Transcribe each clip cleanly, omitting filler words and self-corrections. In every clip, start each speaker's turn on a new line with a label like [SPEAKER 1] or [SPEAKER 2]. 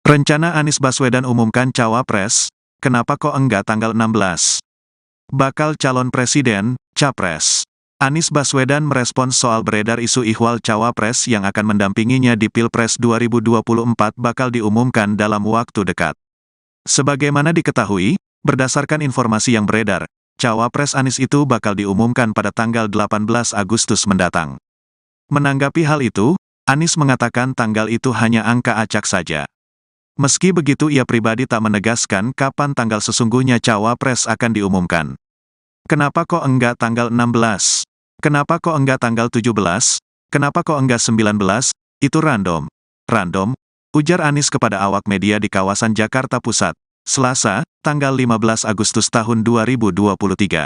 [SPEAKER 1] Rencana Anies Baswedan umumkan cawapres, kenapa kok enggak tanggal 16? Bakal calon presiden, capres. Anies Baswedan merespons soal beredar isu ihwal cawapres yang akan mendampinginya di Pilpres 2024 bakal diumumkan dalam waktu dekat. Sebagaimana diketahui, berdasarkan informasi yang beredar, cawapres Anies itu bakal diumumkan pada tanggal 18 Agustus mendatang. Menanggapi hal itu, Anies mengatakan tanggal itu hanya angka acak saja. Meski begitu ia pribadi tak menegaskan kapan tanggal sesungguhnya cawapres akan diumumkan. Kenapa kok enggak tanggal 16? Kenapa kok enggak tanggal 17? Kenapa kok enggak 19? Itu random. Random, ujar Anies kepada awak media di kawasan Jakarta Pusat, Selasa, tanggal 15 Agustus tahun 2023.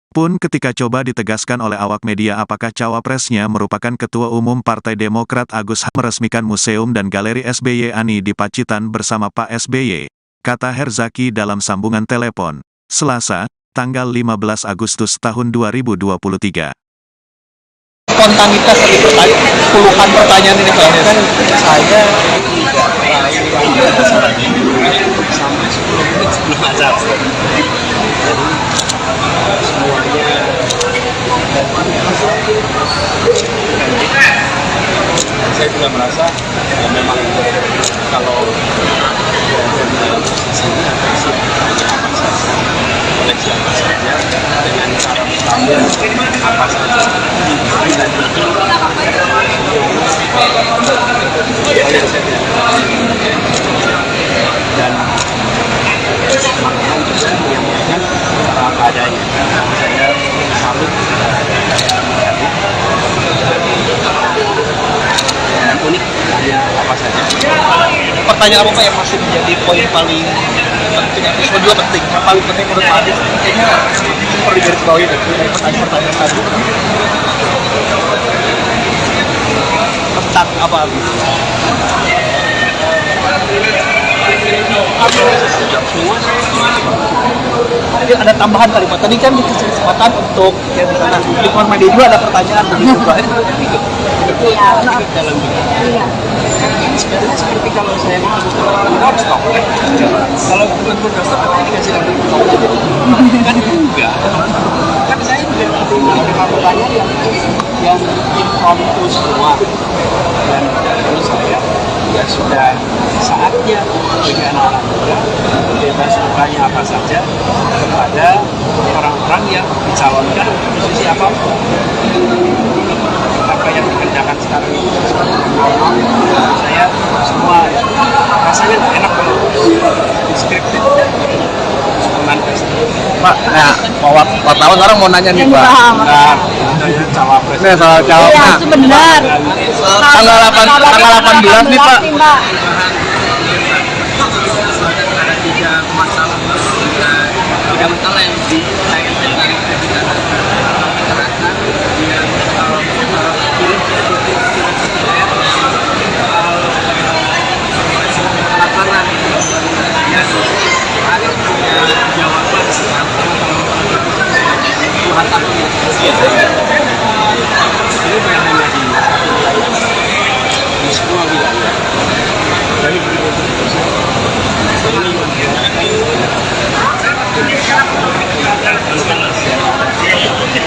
[SPEAKER 1] Pun ketika coba ditegaskan oleh awak media apakah cawapresnya merupakan Ketua Umum Partai Demokrat Agus meresmikan Museum dan Galeri SBY Ani di Pacitan bersama Pak SBY, kata Herzaki dalam sambungan telepon, Selasa, tanggal 15 Agustus tahun 2023.
[SPEAKER 2] Spontanitas puluhan pertanyaan ini kan saya sampai 10 menit sebelum azan. Jadi semuanya saya juga merasa ya memang kalau koleksi apa saja dengan cara mengambil apa saja dan makanya untuk saya menyampaikan apa adanya. Saya salut dan unik hanya apa saja. Pertanyaan apa yang masih menjadi poin paling penting, yang juga penting, yang paling penting menurut Pak Anies kayaknya perlu digarisbawahi dari pertanyaan tadi tentang apa gitu. Ada tambahan kalimat tadi kan dikasih kesempatan untuk yang di sana di form media juga ada pertanyaan begitu Pak.
[SPEAKER 3] Iya.
[SPEAKER 2] Dalam
[SPEAKER 3] Seperti kalau saya
[SPEAKER 2] kita harus stop kan? Kalau gubernur stop apa dikasih lagi kan enggak
[SPEAKER 3] kan saya juga menerima pertanyaan yang impromptu semua dan menurut saya ya sudah saatnya bagi anak-anak muda bebas bertanya apa saja kepada orang-orang yang dicalonkan posisi apapun. Apa yang dikerjakan sekarang ini normal, saya semua rasanya enak banget, deskriptif dan
[SPEAKER 2] Pak, nah, wartawan orang mau nanya nih Pak. Nah, cawapres. Ini soal cawapres.
[SPEAKER 3] Iya, itu benar.
[SPEAKER 2] Tanggal 18 nih Pak.
[SPEAKER 4] Ada 3 masalah yang
[SPEAKER 2] Di semua wilayah. Dari yang mungkin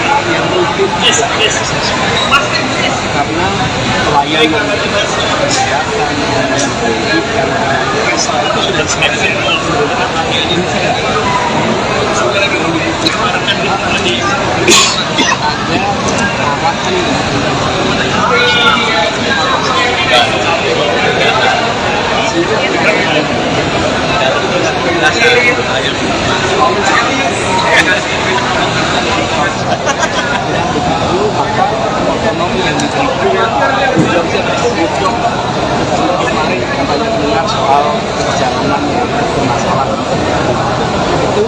[SPEAKER 2] karena pelayanan kesehatan dan pendidikan itu sudah semakin ekonomi yang diberikan kemarin kita banyak mendengar soal perjalanan yang bermasalah itu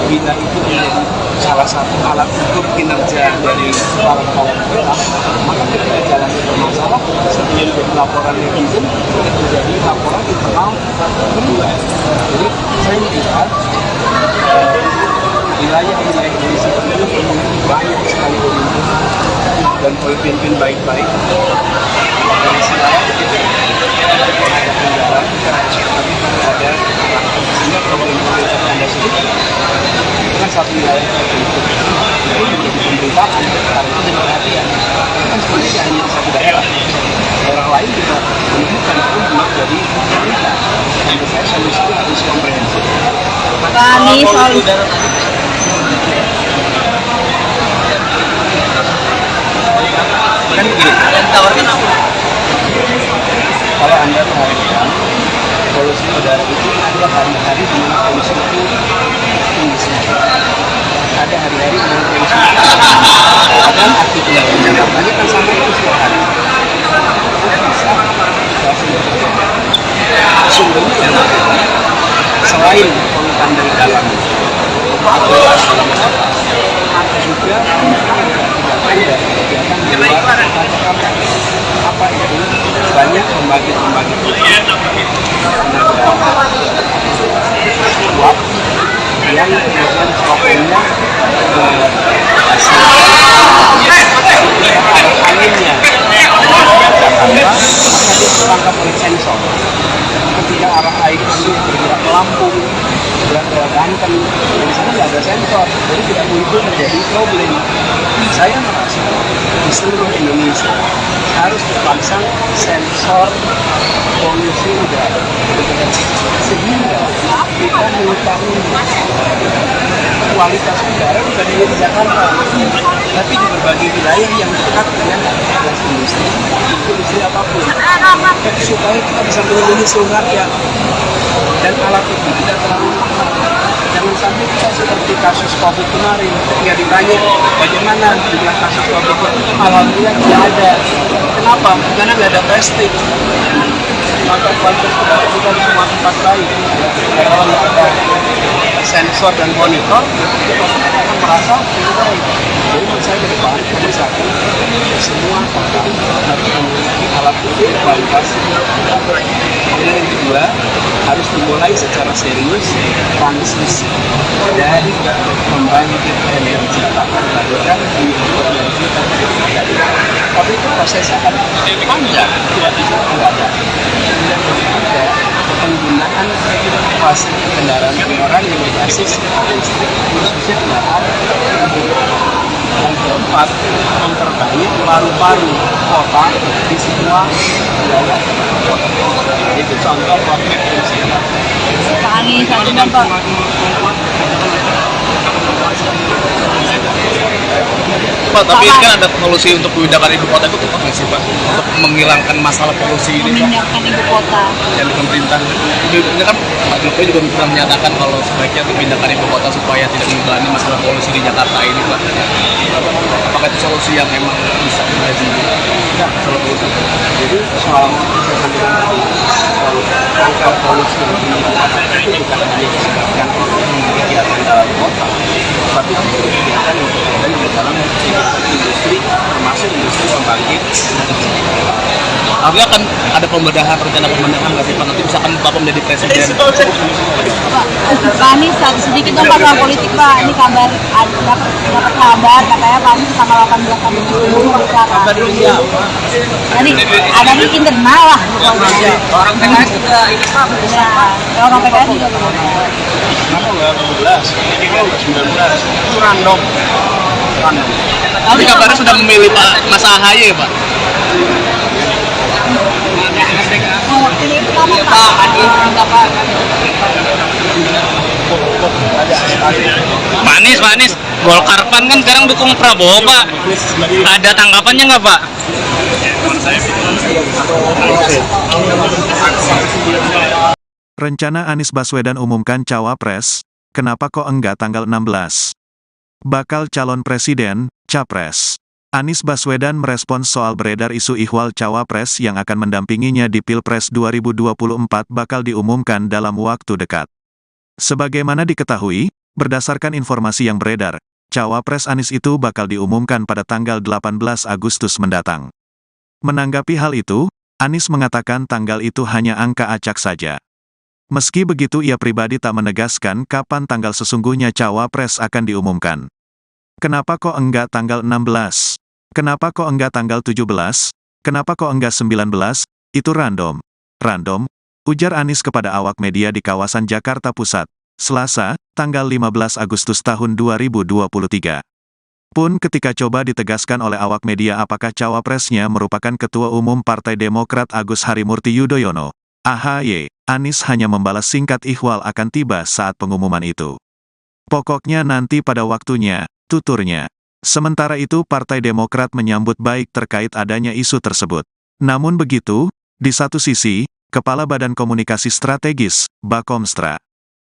[SPEAKER 2] bila itu menjadi salah satu alat ukur kinerja dari para kepala daerah, maka ketika jalan bermasalah sebelum jadi laporan netizen itu menjadi laporan internal kedua. Jadi saya melihat wilayah Indonesia ini memiliki banyak sekali pemimpin dan pemimpin baik-baik. Dari sisi lain ada kendala
[SPEAKER 3] ada sehingga kalau informasi Anda sedikit itu kan satu wilayah tertentu itu menjadi pemberitaan karena itu jadi perhatian itu kan sebenarnya tidak hanya satu daerah lain juga menunjukkan untuk jadi pemerintah dan menurut saya solusi itu harus komprehensif.
[SPEAKER 5] Pak Anies soal
[SPEAKER 3] Kan begini,
[SPEAKER 4] Tawarkan apa?
[SPEAKER 3] kalau Anda perhatikan polusi udara itu ada hari-hari di mana polusi itu tinggi sekali. Ada hari-hari di mana polusi itu padahal aktivitas Jakartanya kan sama itu setiap hari. Bisa situasi yang terjadi. Sesungguhnya yang selain polutan dari dalam ada juga ada kegiatan di luar apa itu banyak pembangkit-pembangkit uap yang kemudian problemnya anginnya maka dia tertangkap oleh sensor ketika arah air itu bergerak ke Lampung bergerak ke Banten di sana nggak ada sensor jadi tidak muncul menjadi problem. Saya merasa di seluruh Indonesia harus dipasang sensor polusi udara sehingga kita mengetahui kualitas udara bukan hanya di Jakarta tapi di berbagai wilayah yang dekat dengan gas industri apapun supaya kita bisa melindungi seluruh rakyat dan alat itu tidak terlalu mahal. Jangan sampai kita seperti kasus COVID kemarin ketika ditanya bagaimana jumlah kasus COVID itu alhamdulillah tidak ada. Kenapa? Karena nggak ada testing. Maka kualitas udara kita di semua tempat baik. Kalau nggak ada sensor dan monitor, itu masyarakat akan merasa lebih baik. Jadi menurut saya ke depan misalkan semua kota harus memiliki alat ukur kualitas udara. Kemudian yang kedua harus dimulai secara serius transisi dari pembangkit energi terbarukan di energi terbarukan. Tapi itu prosesnya akan panjang, tidak bisa mendadak. Dan ketiga penggunaan fasilitas kendaraan orang yang berbasis listrik khususnya kendaraan yang keempat memperbanyak paru-paru kota di semua wilayah kota. Itu contoh roadmap prinsipnya.
[SPEAKER 5] Pak Anies, Pak.
[SPEAKER 4] Pak, tapi kan ada polusi untuk memindahkan ibu kota itu tepat nggak sih Pak? Untuk menghilangkan masalah polusi ini Pak?
[SPEAKER 5] Memindahkan ibu kota.
[SPEAKER 4] Yang pemerintah ini kan Pak Jokowi juga pernah menyatakan kalau sebaiknya memindahkan ibu kota supaya tidak mengulangi masalah polusi di Jakarta ini Pak. Apakah itu solusi yang memang bisa menjadi masalah polusi?
[SPEAKER 3] Jadi soal angka polusi yang dilakukan itu bukan hanya disebabkan oleh kegiatan dalam kota, tapi juga kegiatan yang berkaitan di dalam industri, termasuk industri pembangkit.
[SPEAKER 4] Artinya akan ada pembedahan, rencana pembedahan nggak sih Pak? Nanti misalkan Bapak menjadi presiden.
[SPEAKER 5] Pak Anies, sedikit dong Pak soal politik Pak. Ini kabar, dapat kabar katanya Pak Anies tanggal 18 Agustus bicara.
[SPEAKER 3] Kabar dunia.
[SPEAKER 5] Tadi ada di internal lah.
[SPEAKER 4] Orang PKS juga ini Pak.
[SPEAKER 5] Ya, orang PKS juga belum.
[SPEAKER 3] Kenapa nggak 12? Ini kan udah 19. Itu random.
[SPEAKER 4] Tapi kabarnya sudah memilih Pak Mas Ahaye Pak.
[SPEAKER 5] Pak Anies,
[SPEAKER 4] Pak Anies, Golkar Pan kan sekarang dukung Prabowo Pak. Ada tanggapannya nggak Pak?
[SPEAKER 1] Rencana Anies Baswedan umumkan cawapres, kenapa kok enggak tanggal 16? Bakal calon presiden, capres. Anies Baswedan merespons soal beredar isu ihwal cawapres yang akan mendampinginya di Pilpres 2024 bakal diumumkan dalam waktu dekat. Sebagaimana diketahui, berdasarkan informasi yang beredar, cawapres Anies itu bakal diumumkan pada tanggal 18 Agustus mendatang. Menanggapi hal itu, Anies mengatakan tanggal itu hanya angka acak saja. Meski begitu ia pribadi tak menegaskan kapan tanggal sesungguhnya cawapres akan diumumkan. Kenapa kok enggak tanggal 16? Kenapa kok enggak tanggal 17? Kenapa kok enggak 19? Itu random. Random? ujar Anies kepada awak media di kawasan Jakarta Pusat, Selasa, tanggal 15 Agustus tahun 2023. Pun ketika coba ditegaskan oleh awak media apakah cawapresnya merupakan Ketua Umum Partai Demokrat Agus Harimurti Yudhoyono, AHY, Anies hanya membalas singkat ihwal akan tiba saat pengumuman itu. Pokoknya nanti pada waktunya, tuturnya. Sementara itu Partai Demokrat menyambut baik terkait adanya isu tersebut. Namun begitu, di satu sisi, Kepala Badan Komunikasi Strategis, Bakomstra,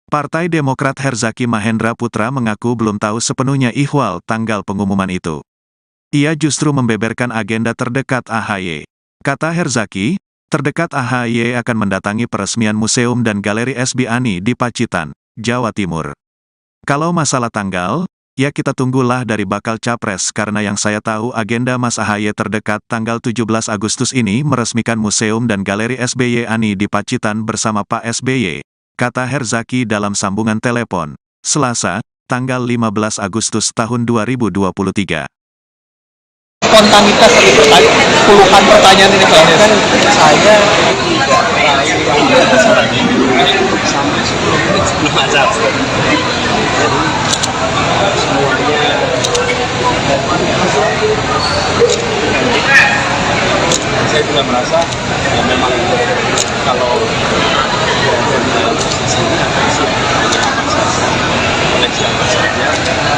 [SPEAKER 1] Partai Demokrat Herzaki Mahendra Putra mengaku belum tahu sepenuhnya ihwal tanggal pengumuman itu. Ia justru membeberkan agenda terdekat AHY. Kata Herzaki, terdekat AHY akan mendatangi peresmian Museum dan Galeri SB Ani di Pacitan, Jawa Timur. Kalau masalah tanggal, ya kita tunggulah dari bakal capres karena yang saya tahu agenda Mas AHY terdekat tanggal 17 Agustus ini meresmikan Museum dan Galeri SBY Ani di Pacitan bersama Pak SBY, kata Herzaki dalam sambungan telepon, Selasa, tanggal 15 Agustus tahun 2023.
[SPEAKER 4] Spontanitas tadi puluhan pertanyaan ini soalnya.
[SPEAKER 2] Kan saya tidak sampai 10 menit sebelum acara. Jadi semuanya saya juga merasa ya memang kalau oleh siapa saja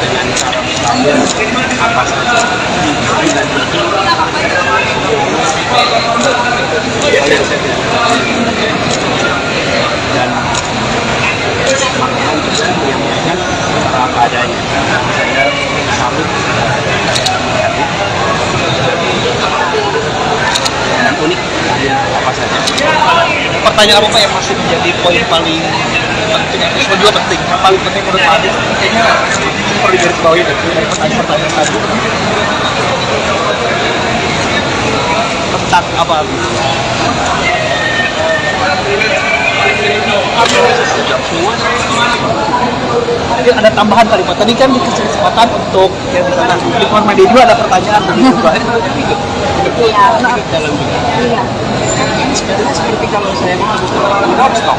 [SPEAKER 2] dengan cara bertanya apa saja dan itu yang saya dan malahan bisa menyampaikan apa adanya. Saya salut dan unik tanya apa saja.
[SPEAKER 4] Pertanyaan apa Pak yang masih menjadi poin paling penting? Itu juga penting. Yang paling penting menurut Pak Anies kayaknya perlu digarisbawahi dari pertanyaan tadi tentang apa? Mungkin ada tambahan kali Pak. Tadi kan dikasih kesempatan untuk yang di sana lingkungan media juga ada pertanyaan begitu Pak.
[SPEAKER 5] Iya.
[SPEAKER 2] Dalam
[SPEAKER 5] Iya.
[SPEAKER 2] sebenarnya seperti kalau saya kita harus stop.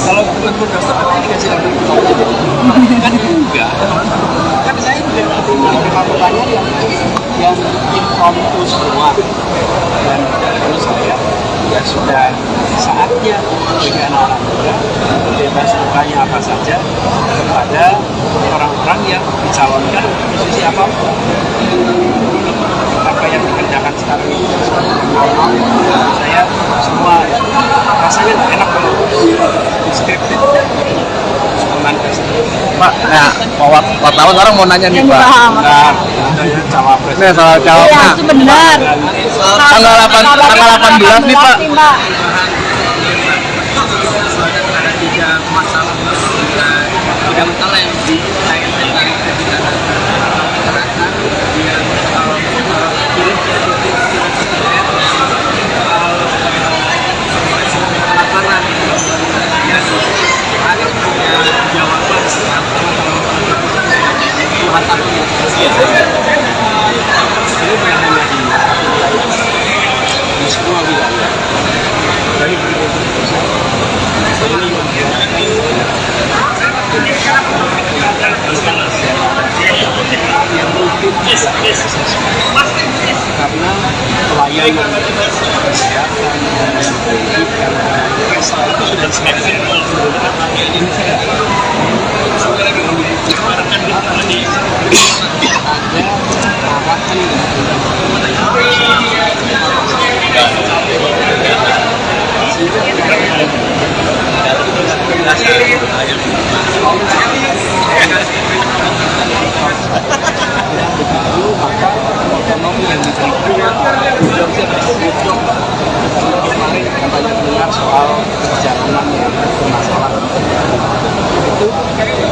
[SPEAKER 2] Kalau teman-teman udah stop, nanti dikasih lagi stop aja. Kan enggak. Kan saya juga menerima pertanyaan yang impromptu semua. Dan menurut saya ya sudah saatnya bagi anak-anak muda bebas bertanya apa saja kepada orang-orang yang dicalonkan posisi apapun. Apa yang dikerjakan sekarang ini normal, saya semua rasanya enak kalau scripted.
[SPEAKER 4] Pak, nah, wartawan orang mau nanya nih
[SPEAKER 5] Yang
[SPEAKER 4] Pak.
[SPEAKER 5] dibahas.
[SPEAKER 2] Nah, cawapres.
[SPEAKER 4] Ini soal
[SPEAKER 5] Iya,
[SPEAKER 4] cawapres.
[SPEAKER 5] itu benar.
[SPEAKER 4] Tanggal 18 nih Pak.
[SPEAKER 5] Mbak.
[SPEAKER 3] Ada tiga masalah yang ditayangkan dari presiden kekerasan yang kalau pilih laporan yang harus punya jawaban Tuhan satu ini bukan hanya di semua wilayah dari yang mungkin karena pelayanan kesehatan dan pendidikan itu sudah semakin maka ekonomi yang diberikan juga bisa berhitung. Kemarin katanya dengar soal perjalanan yang bermasalah itu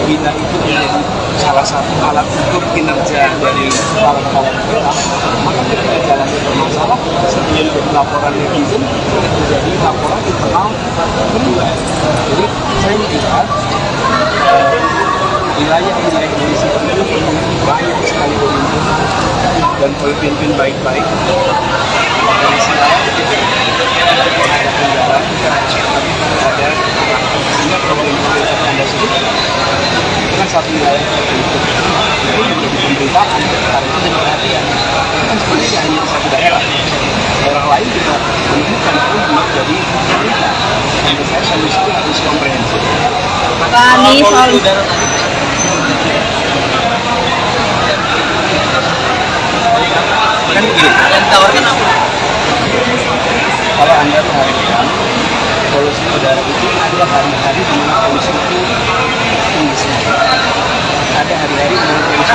[SPEAKER 3] bila itu menjadi salah satu alat ukur kinerja dari para pemerintah, maka ketika jalan bermasalah sebelum jadi laporan netizen itu menjadi laporan internal kedua. Jadi saya melihat wilayah-wilayah Indonesia itu memiliki banyak sekali pemimpin dan pemimpin baik-baik. Dari sisi lain, ada kendala ada sehingga problem Anda sendiri itu kan satu wilayah tertentu itu menjadi pemberitaan karena itu jadi perhatian kan sebenarnya tidak hanya di satu daerah lain juga menemukan untuk jadi pemerintah. Menurut saya solusinya harus komprehensif.
[SPEAKER 5] Pak Anies soal
[SPEAKER 3] Kan begini,
[SPEAKER 4] yang ditawarkan apa?
[SPEAKER 3] kalau Anda perhatikan polusi udara itu ada hari-hari di mana polusi itu tinggi sekali. Ada hari-hari di mana polusi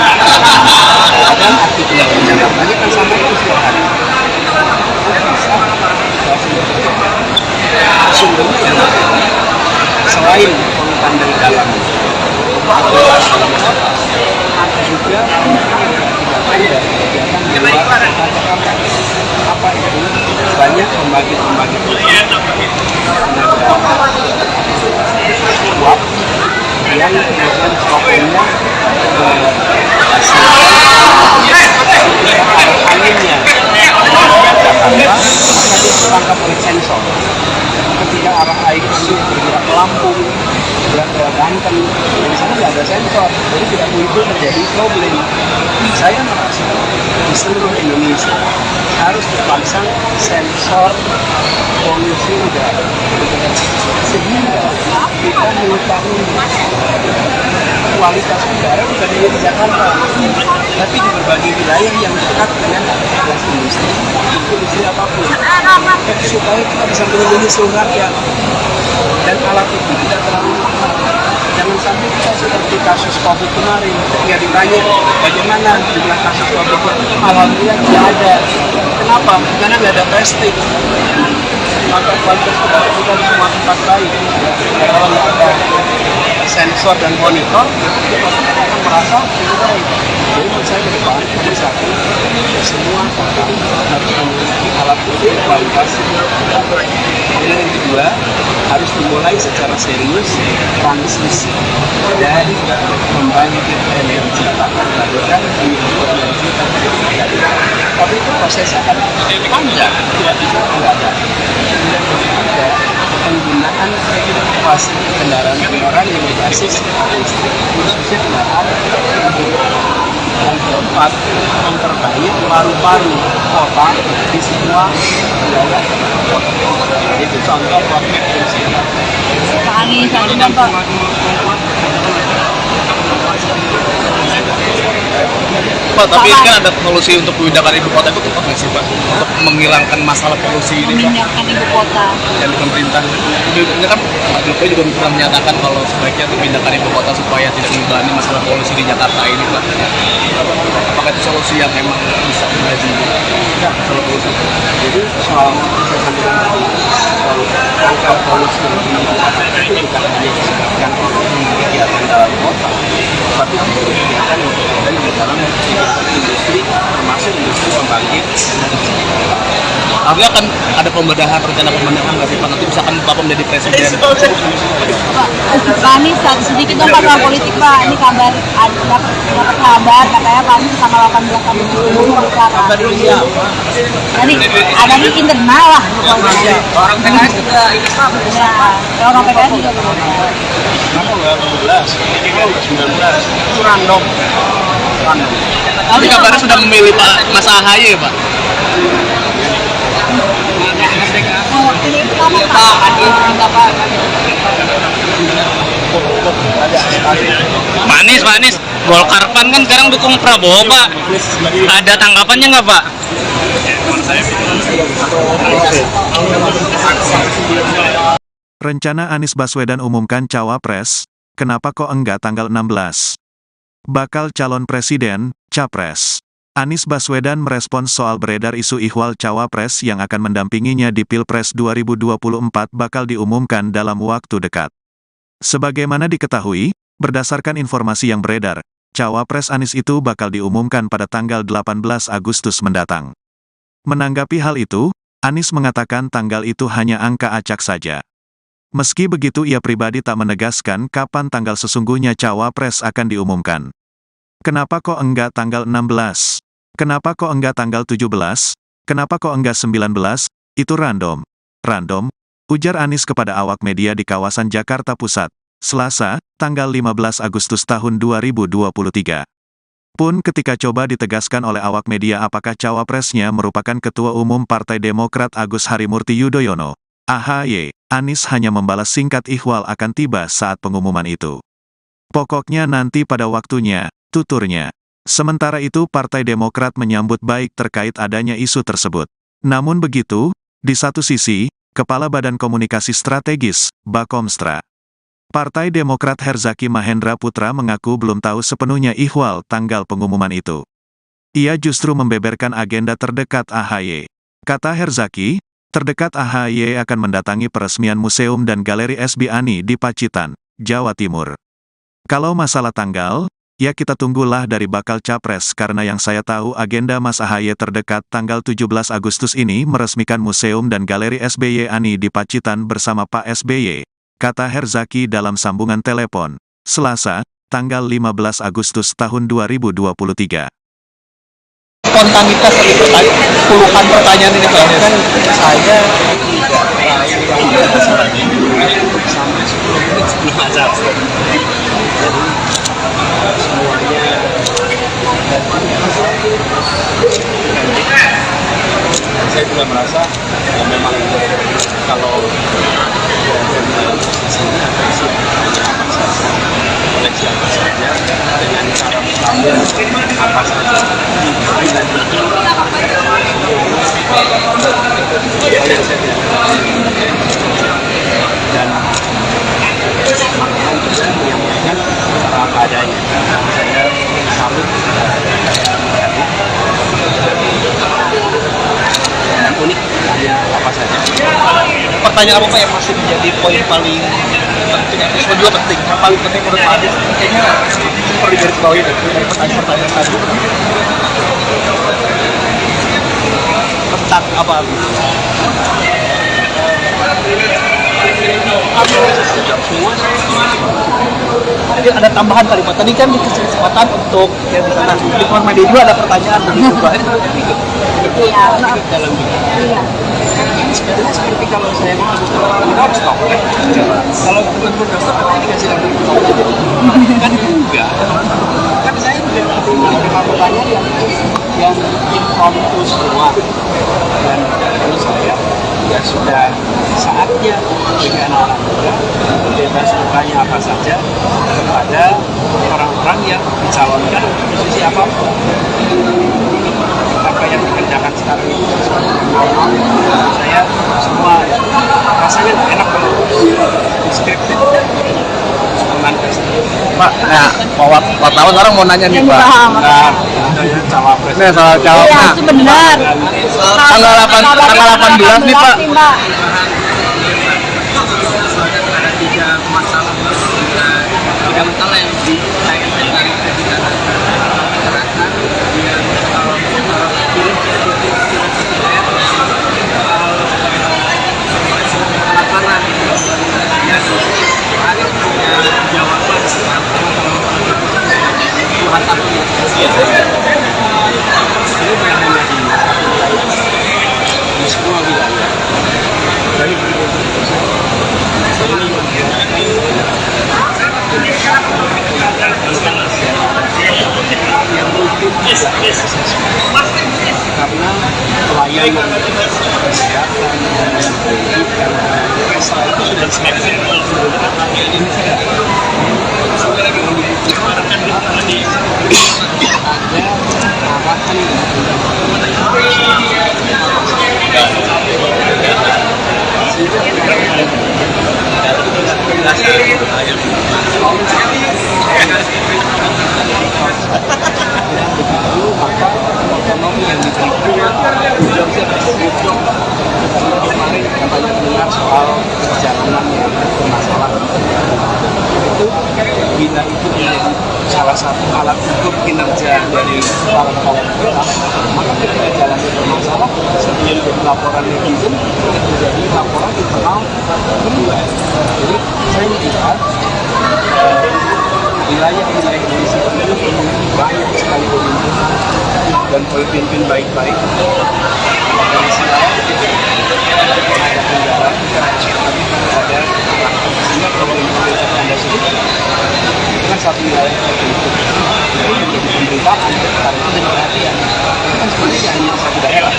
[SPEAKER 3] dan aktivitas Jakarta kan sama itu setiap hari. Sumbernya selain polutan dari dalam juga ada kegiatan di luar apa itu banyak pembangkit uap yang kemudian problemnya anginnya Jakarta maka dia tertangkap oleh sensor ketika arah air itu bergerak ke Lampung bergerak ke Banten di sana nggak ada sensor jadi tidak muncul terjadi problem. Saya merasa di seluruh Indonesia harus dipasang sensor polusi udara sehingga kita mengetahui kualitas udara bukan hanya di Jakarta tapi di berbagai wilayah yang dekat dengan aktivitas industri apapun supaya kita bisa melindungi seluruh rakyat dan alat itu tidak terlalu mahal. Jangan sampai kita seperti kasus COVID kemarin ketika ditanya bagaimana jumlah kasus COVID, alhamdulillah tidak ada. Kenapa? Karena nggak ada testing. Maka kualitas udara kita di semua tempat baik. Kalau nggak ada sensor dan monitor, kita akan merasa lebih baik. Jadi menurut saya ke depan, nomor satu, semua kota harus memiliki alat ukur kualitas udara. Dan yang kedua, harus dimulai secara serius transisi dari pembangkit energi terbarukan menuju energi terbarukan. Tapi itu prosesnya kan panjang, tidak bisa mendadak. Dan ketiga, penggunaan fasilitas kendaraan orang yang berbasis listrik, khususnya kendaraan umum. Yang keempat, memperbaiki paru-paru kota di semua wilayah kota. Itu contoh roadmap fungsinya.
[SPEAKER 5] Pak Anies tadi Pak.
[SPEAKER 4] Pak, tapi ini kan ada solusi untuk memindahkan ibu kota itu tepat nggak sih Pak? Untuk menghilangkan masalah polusi ini Pak?
[SPEAKER 5] Memindahkan ibu kota.
[SPEAKER 4] Dari pemerintah. Ini kan Pak Jokowi juga pernah menyatakan kalau sebaiknya memindahkan ibu kota supaya tidak membebani masalah polusi di Jakarta ini Pak. Apakah itu solusi yang memang bisa menjadi masalah polusi?
[SPEAKER 3] Jadi soal saya sampaikan tadi, angka polusi yang tinggi di Jakarta itu bukan hanya disebabkan oleh kegiatan dalam kota, tapi juga kegiatan yang berada di dalam kegiatan industri, termasuk industri pembangkit energi.
[SPEAKER 4] Artinya kan ada pembedahan, rencana pembedahan nggak sih Pak? Nanti misalkan Bapak menjadi presiden.
[SPEAKER 5] Pak Anies sedikit dong Pak soal politik Pak. Ini kabar dapat kabar katanya Pak Anies tanggal 18 Agustus
[SPEAKER 3] Kabar dulu siapa?
[SPEAKER 5] Jadi ada di internal lah pokoknya.
[SPEAKER 3] Orang PKS juga ini Pak.
[SPEAKER 5] Ya, orang PKS juga.
[SPEAKER 3] Kenapa nggak 12? Kenapa nggak 19? Itu random.
[SPEAKER 4] Tapi kabarnya sudah memilih Pak Mas AHY Pak.
[SPEAKER 5] Ini pertama Pak Anies minta Pak.
[SPEAKER 6] Pak Anies, Golkar PAN kan sekarang dukung Prabowo Pak. Ada tanggapannya nggak Pak?
[SPEAKER 1] Rencana Anies Baswedan umumkan cawapres, kenapa kok enggak tanggal 16? Bakal calon presiden, capres. Anies Baswedan merespons soal beredar isu ihwal cawapres yang akan mendampinginya di Pilpres 2024 bakal diumumkan dalam waktu dekat. Sebagaimana diketahui, berdasarkan informasi yang beredar, cawapres Anies itu bakal diumumkan pada tanggal 18 Agustus mendatang. Menanggapi hal itu, Anies mengatakan tanggal itu hanya angka acak saja. Meski begitu ia pribadi tak menegaskan kapan tanggal sesungguhnya cawapres akan diumumkan. Kenapa kok enggak tanggal 16? Kenapa kok enggak tanggal 17? Kenapa kok enggak 19? Itu random. Random, Ujar Anies kepada awak media di kawasan Jakarta Pusat, Selasa, tanggal 15 Agustus tahun 2023. Pun ketika coba ditegaskan oleh awak media apakah cawapresnya merupakan Ketua Umum Partai Demokrat Agus Harimurti Yudhoyono, AHY, Anies hanya membalas singkat ihwal akan tiba saat pengumuman itu. Pokoknya nanti pada waktunya, tuturnya. Sementara itu Partai Demokrat menyambut baik terkait adanya isu tersebut. Namun begitu, di satu sisi, Kepala Badan Komunikasi Strategis, Bakomstra, Partai Demokrat Herzaki Mahendra Putra mengaku belum tahu sepenuhnya ihwal tanggal pengumuman itu. Ia justru membeberkan agenda terdekat AHY. Kata Herzaki, terdekat AHY akan mendatangi peresmian museum dan galeri SB Ani di Pacitan, Jawa Timur. Kalau masalah tanggal, ya kita tunggulah dari bakal capres karena yang saya tahu agenda Mas AHY terdekat tanggal 17 Agustus ini meresmikan museum dan galeri SBY Ani di Pacitan bersama Pak SBY, kata Herzaki dalam sambungan telepon, Selasa, tanggal 15 Agustus tahun 2023.
[SPEAKER 4] Spontanitas itu puluhan pertanyaan ini Pak.
[SPEAKER 3] Kan saya tidak sampai 10 menit sebelum azan. Jadi semuanya saya juga merasa memang kalau di sini akan oleh siapa saja dengan cara mengambil apa saja dan itu dan makanya untuk saya menyampaikan secara apa adanya. Saya salut unik hanya apa saja.
[SPEAKER 4] Pertanyaan apa Pak yang masih menjadi poin paling penting? Semua juga penting. Yang paling penting menurut Pak Anies kayaknya perlu digarisbawahi dari pertanyaan tadi. Tentang apa? Jadi ada tambahan kalimat. Tadi kan dikasih kesempatan untuk di Forma media juga ada pertanyaan begitu Pak.
[SPEAKER 5] Iya.
[SPEAKER 3] Dalam sebetulnya seperti kalau saya kita harus stop kan? Kalau benar-benar stop apa dikasih lagi kan enggak. Kan saya menerima pertanyaan yang impromptu semua dan menurut saya ya sudah saatnya bagi anak-anak muda bebas bertanya apa saja kepada orang-orang yang dicalonkan untuk posisi apapun. Apa yang dikerjakan sekarang ini sesuatu yang normal, saya semua rasanya enak banget, scripted, spontanis.
[SPEAKER 4] Pak, nah, wartawan orang mau nanya nih Pak.
[SPEAKER 3] Nah, cawapres.
[SPEAKER 4] Ini soal cawapres.
[SPEAKER 5] Iya, itu benar.
[SPEAKER 4] Tanggal 18 nih Pak.
[SPEAKER 2] Ada 3 masalah yang dikaitkan dari kita masyarakat yang kalau lapangan yang Anies punya jawaban Tuhan tapi ini bukan hanya di semua wilayah dari yang mungkin karena pelayanan kesehatan dan pendidikan itu sudah semakin maka ekonomi yang diberikan kemarin banyak dengar soal perjalanan yang bermasalah itu bila itu menjadi salah satu alat ukur kinerja dari para kepala daerah, maka ketika jalannya bermasalah sebelum jadi laporan netizen itu jadi laporan internal kedua. Jadi saya melihat wilayah-wilayah Indonesia itu memiliki banyak sekali pemimpin dan pemimpin baik-baik dari sisi
[SPEAKER 3] anggaran ada sehingga kalau informasi Anda sedikit itu kan satu wilayah tertentu itu menjadi pemberitaan karena itu jadi perhatian itu kan sebenarnya hanya satu daerah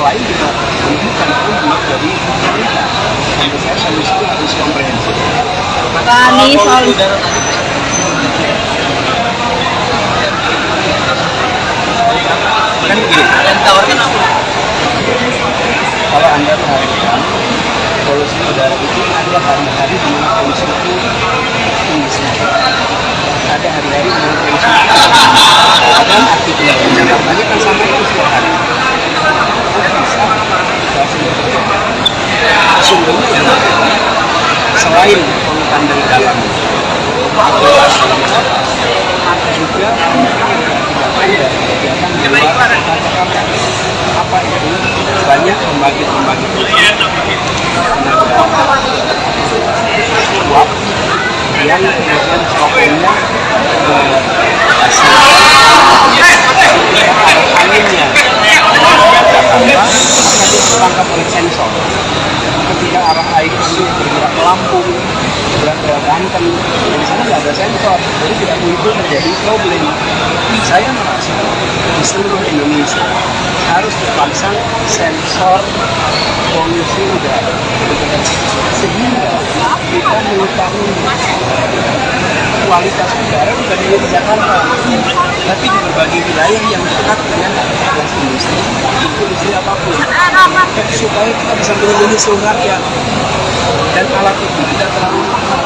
[SPEAKER 3] lain juga menunjukkan untuk dari pemerintah. Menurut saya solusinya harus komprehensif.
[SPEAKER 5] Pak Anies soal
[SPEAKER 3] Kan begini,
[SPEAKER 6] Tawarkan apa?
[SPEAKER 3] kalau Anda perhatikan polusi udara itu ada hari-hari di mana polusi itu tinggi sekali. Ada hari-hari di mana polusi ada artikel Jakartanya kan sampaikan setiap hari. Sungguhnya selain polutan dari dalam juga ada kegiatan di luar apa itu banyak pembangkit-pembangkit uap yang kemudian problemnya anginnya Jakarta maka dia tertangkap oleh sensor ketika arah air itu bergerak ke Lampung bergerak ke Banten di sana nggak ada sensor jadi tidak muncul menjadi problem. Saya merasa di seluruh Indonesia harus dipasang sensor polusi udara sehingga kita mengetahui kualitas udara bukan hanya di Jakarta tapi di berbagai wilayah yang dekat dengan aktivitas industri apapun supaya kita bisa melindungi seluruh rakyat dan alat itu tidak terlalu mahal.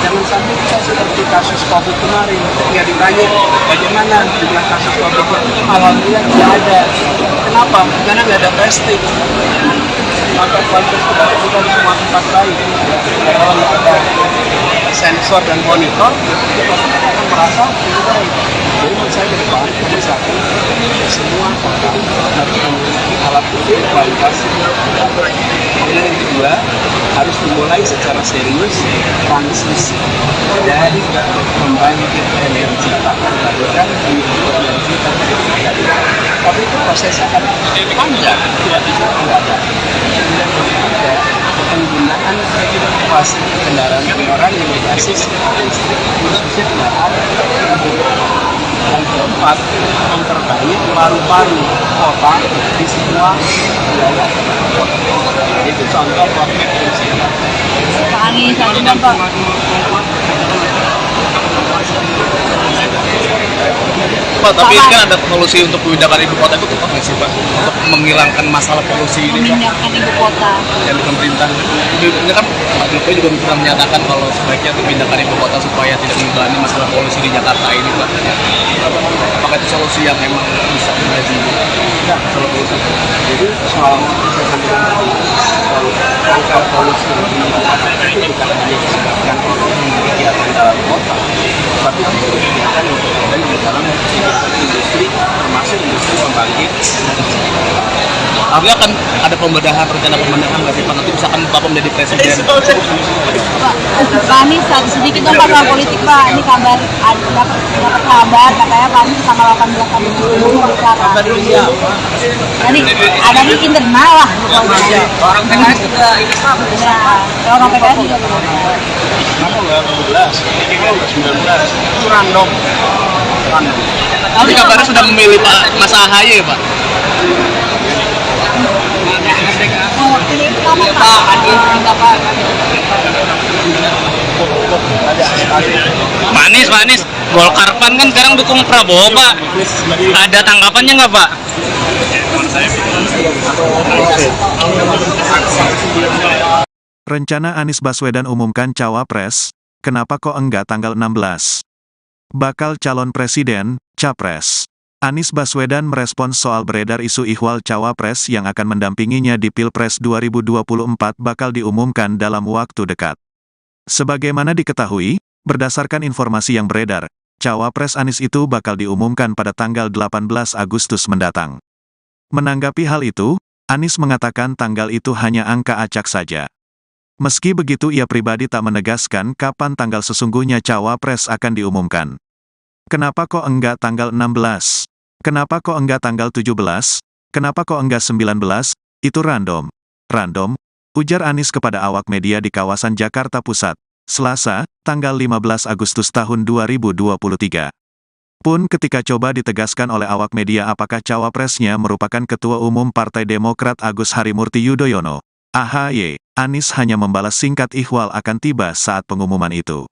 [SPEAKER 3] Jangan sampai kita seperti kasus COVID kemarin ketika ditanya bagaimana jumlah kasus COVID alhamdulillah tidak ada. Kenapa? Karena nggak ada testing. Maka kualitas udara kita di semua tempat baik. Kalau nggak ada sensor dan monitor, kita akan merasa itu baik. Jadi menurut saya ke depan itu satu semua kota harus memiliki alat ukur kualitas udara. Kemudian yang kedua harus dimulai secara serius transisi dari pembangkit energi terbarukan menuju energi terbarukan. Tapi itu prosesnya akan panjang, tidak bisa mendadak. Kemudian ketiga penggunaan kendaraan orang yang berbasis listrik khususnya kendaraan yang keempat memperbanyak paru-paru kota di semua wilayah kota. Itu contoh roadmap prinsipnya.
[SPEAKER 5] Pak Anies soal Pak.
[SPEAKER 4] Pak, tapi ini kan ada solusi untuk memindahkan ibu kota itu tepat nggak sih Pak? Untuk menghilangkan masalah polusi ini Pak,
[SPEAKER 5] Memindahkan ibu kota.
[SPEAKER 4] yang di pemerintah. Ini kan Pak Jokowi juga pernah menyatakan kalau sebaiknya memindahkan ibu kota supaya tidak mengganggu masalah polusi di Jakarta ini Pak. Apakah itu solusi yang memang bisa menjadi solusi?
[SPEAKER 3] Jadi soal saya sampaikan tadi soal angka polusi di Jakarta itu bukan hanya disebabkan oleh kegiatan dalam kota, tapi juga kegiatan yang terjadi di dalam industri, termasuk industri pembangkit.
[SPEAKER 4] Artinya kan ada pembedahan, rencana pembedahan nggak sih Pak? Nanti misalkan Bapak menjadi presiden.
[SPEAKER 5] Pak Anies sedikit dong Pak soal politik Pak. Ini kabar dapat kabar katanya Pak Anies tanggal 18 Agustus bicara.
[SPEAKER 3] Kabar dulu siapa?
[SPEAKER 5] Jadi ada di internal lah pokoknya.
[SPEAKER 3] Orang PKS juga ini Pak.
[SPEAKER 5] Ya, orang PKS juga begitu.
[SPEAKER 3] Kenapa nggak 12? Ini kan udah 19. Itu random. Random.
[SPEAKER 4] Tapi kabarnya sudah memilih Pak Mas AHY Pak.
[SPEAKER 5] Pak Anies minta Pak.
[SPEAKER 6] Pak Anies, Golkar Pan kan sekarang dukung Prabowo Pak. Ada tanggapannya nggak Pak?
[SPEAKER 1] Rencana Anies Baswedan umumkan cawapres, kenapa kok enggak tanggal 16? Bakal calon presiden, capres. Anies Baswedan merespons soal beredar isu ihwal cawapres yang akan mendampinginya di Pilpres 2024 bakal diumumkan dalam waktu dekat. Sebagaimana diketahui, berdasarkan informasi yang beredar, cawapres Anies itu bakal diumumkan pada tanggal 18 Agustus mendatang. Menanggapi hal itu, Anies mengatakan tanggal itu hanya angka acak saja. Meski begitu ia pribadi tak menegaskan kapan tanggal sesungguhnya cawapres akan diumumkan. Kenapa kok enggak tanggal 16? Kenapa kok enggak tanggal 17? Kenapa kok enggak 19? Itu random. random, ujar Anies kepada awak media di kawasan Jakarta Pusat, Selasa, tanggal 15 Agustus tahun 2023. Pun ketika coba ditegaskan oleh awak media apakah cawapresnya merupakan Ketua Umum Partai Demokrat Agus Harimurti Yudhoyono, AHY, Anies hanya membalas singkat ihwal akan tiba saat pengumuman itu.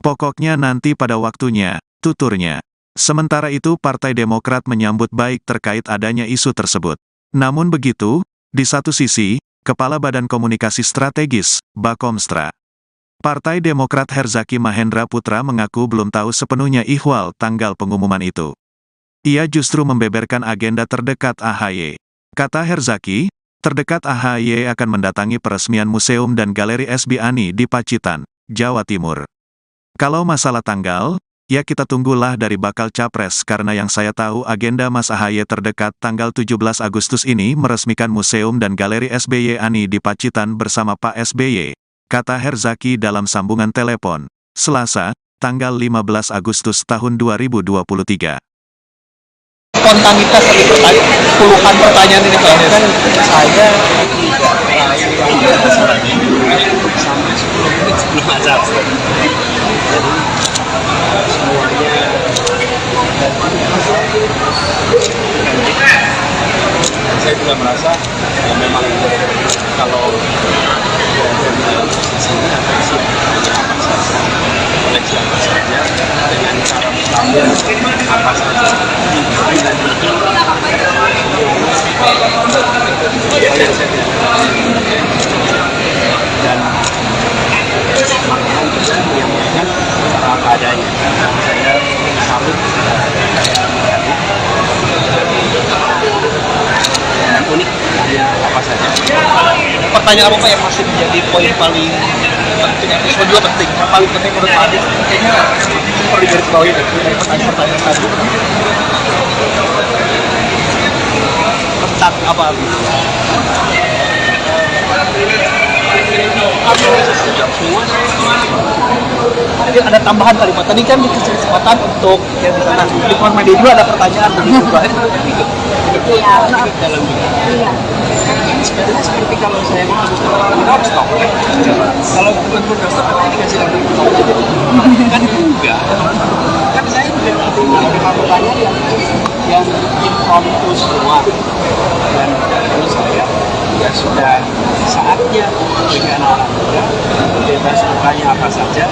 [SPEAKER 1] Pokoknya nanti pada waktunya, tuturnya. Sementara itu Partai Demokrat menyambut baik terkait adanya isu tersebut. Namun begitu, di satu sisi, Kepala Badan Komunikasi Strategis, Bakomstra, Partai Demokrat Herzaki Mahendra Putra mengaku belum tahu sepenuhnya ihwal tanggal pengumuman itu. Ia justru membeberkan agenda terdekat AHY. Kata Herzaki, terdekat AHY akan mendatangi peresmian Museum dan Galeri SB Ani di Pacitan, Jawa Timur. Kalau masalah tanggal, ya kita tunggulah dari bakal capres karena yang saya tahu agenda Mas AHY terdekat tanggal 17 Agustus ini meresmikan Museum dan Galeri SBY Ani di Pacitan bersama Pak SBY, kata Herzaki dalam sambungan telepon, Selasa, tanggal 15 Agustus tahun 2023.
[SPEAKER 4] Spontanitas tadi puluhan pertanyaan ini Pak Anies.
[SPEAKER 3] Saya tidak sampai 10 menit sebelum acara. Jadi semuanya
[SPEAKER 2] Saya juga merasa memang kalau koleksi apa saja dengan cara mengambil apa saja dan malahan bisa menyampaikan secara apa adanya. Saya salut unik apa saja.
[SPEAKER 4] Pertanyaan apa Pak yang masih menjadi poin paling penting, yang juga penting, yang paling penting menurut Pak Anies kayaknya perlu digarisbawahi dari pertanyaan tadi tentang apa? Mungkin ada tambahan kalimat tadi kan dikasih kesempatan untuk yang di sana lingkungan media juga ada pertanyaan begitu Pak.
[SPEAKER 5] Iya.
[SPEAKER 2] Dalam
[SPEAKER 5] Iya.
[SPEAKER 3] sebenarnya seperti kalau saya mau stop. Kalau gubernur stop, apa dikasih lagi kan enggak. Kan saya juga menerima pertanyaan yang impromptu semua. Dan menurut saya ya sudah saatnya bagi anak-anak muda bebas bertanya apa saja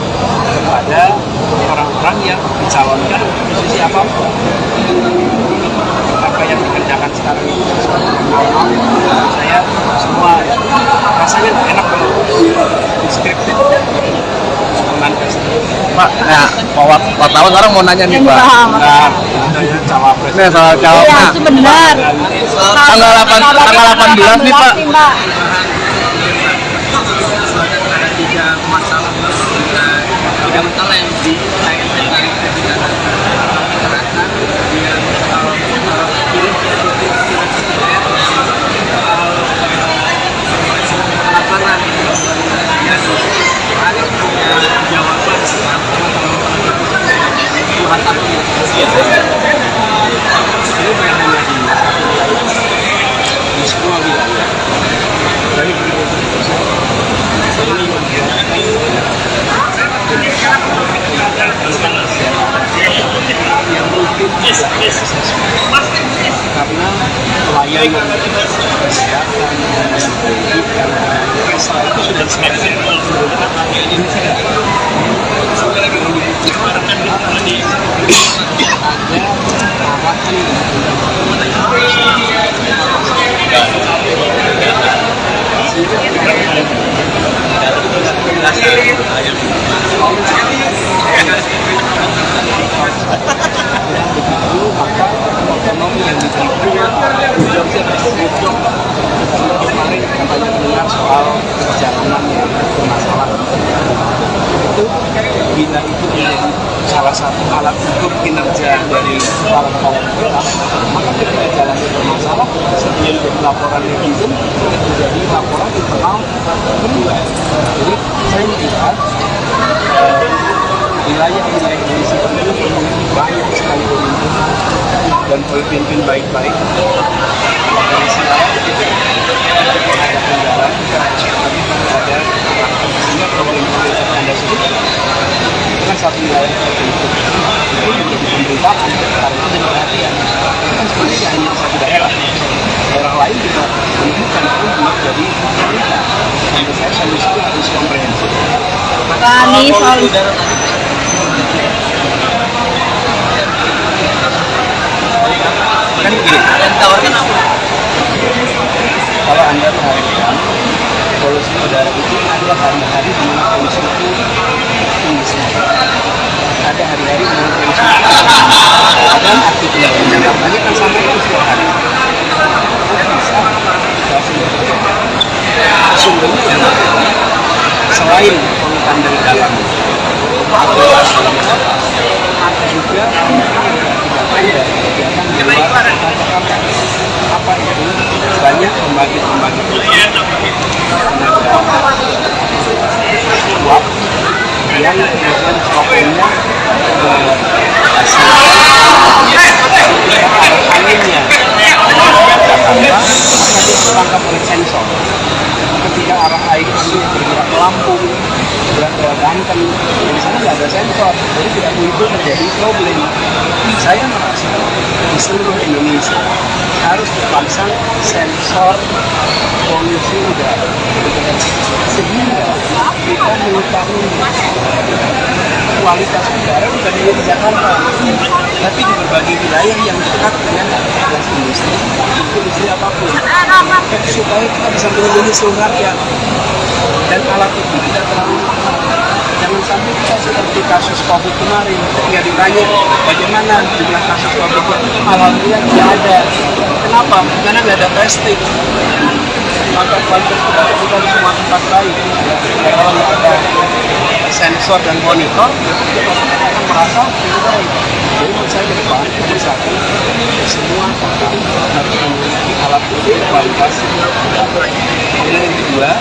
[SPEAKER 3] kepada orang-orang yang dicalonkan untuk posisi apapun. Apa yang dikerjakan sekarang ini normal, saya semua rasanya enak kalau deskriptif
[SPEAKER 4] Pak, nah, wartawan sekarang mau nanya nih Pak.
[SPEAKER 2] Nah, itu cawapres.
[SPEAKER 4] Ini soal
[SPEAKER 5] Iya,
[SPEAKER 4] cawapres.
[SPEAKER 5] itu benar.
[SPEAKER 4] Tanggal 18 nih Pak.
[SPEAKER 3] ada tiga masalah yang karena pelayanan kesehatan dan pendidikan itu sudah semakin maka otonomi yang diberikan kemarin kita banyak mendengar soal perjalanan yang bermasalah itu bila itu menjadi salah satu alat ukur kinerja dari para kepala daerah, maka ketika jalan itu bermasalah sebelum jadi laporan netizen menjadi laporan internal kedua. Jadi saya melihat wilayah-wilayah Indonesia itu memiliki banyak sekali pemimpin dan pemimpin baik-baik. Dari sisi lain, ada kendala Tapi ada sehingga problem Anda sendiri itu kan satu wilayah tertentu itu menjadi pemberitaan karena itu jadi perhatian. Itu kan sebenarnya tidak hanya satu daerah lain juga menemukan itu menjadi berita. Menurut saya solusi itu harus komprehensif.
[SPEAKER 5] Pak Anies soal
[SPEAKER 3] Kan gini, kalau Anda perhatikan polusi udara itu ada hari-hari di mana polusi itu tinggi sekali. Ada hari-hari di mana polusi itu dan aktivitas Jakarta kan sampai itu setiap hari. Bisa sumbernya selain polutan dari dalam atau dalam kota, juga ada kegiatan di luar kota. Apa itu? Banyak pembangkit-pembangkit tenaga uap yang kemudian problemnya anginnya maka dia tertangkap oleh sensor. Ketika arah air itu bergerak ke Lampung, bergerak ke Banten, di sana nggak ada sensor, jadi tidak muncul terjadi problem. Saya merasa di seluruh Indonesia harus dipasang sensor polusi udara sehingga kita mengetahui kualitas udara bukan hanya di Jakarta tapi di berbagai wilayah yang dekat dengan aktivitas industri apapun supaya kita bisa melindungi seluruh rakyat dan alat itu tidak terlalu mahal. Jangan sampai kita seperti kasus COVID kemarin ketika ditanya bagaimana jumlah kasus COVID, alhamdulillah tidak ada. Kenapa? Karena nggak ada testing. Maka kualitas udara kita di semua tempat baik. Kalau nggak ada sensor dan monitor, kita akan merasa lebih baik. Jadi menurut saya ke depan, nomor satu, semua kota harus memiliki alat ukur kualitas udara. Kemudian yang kedua,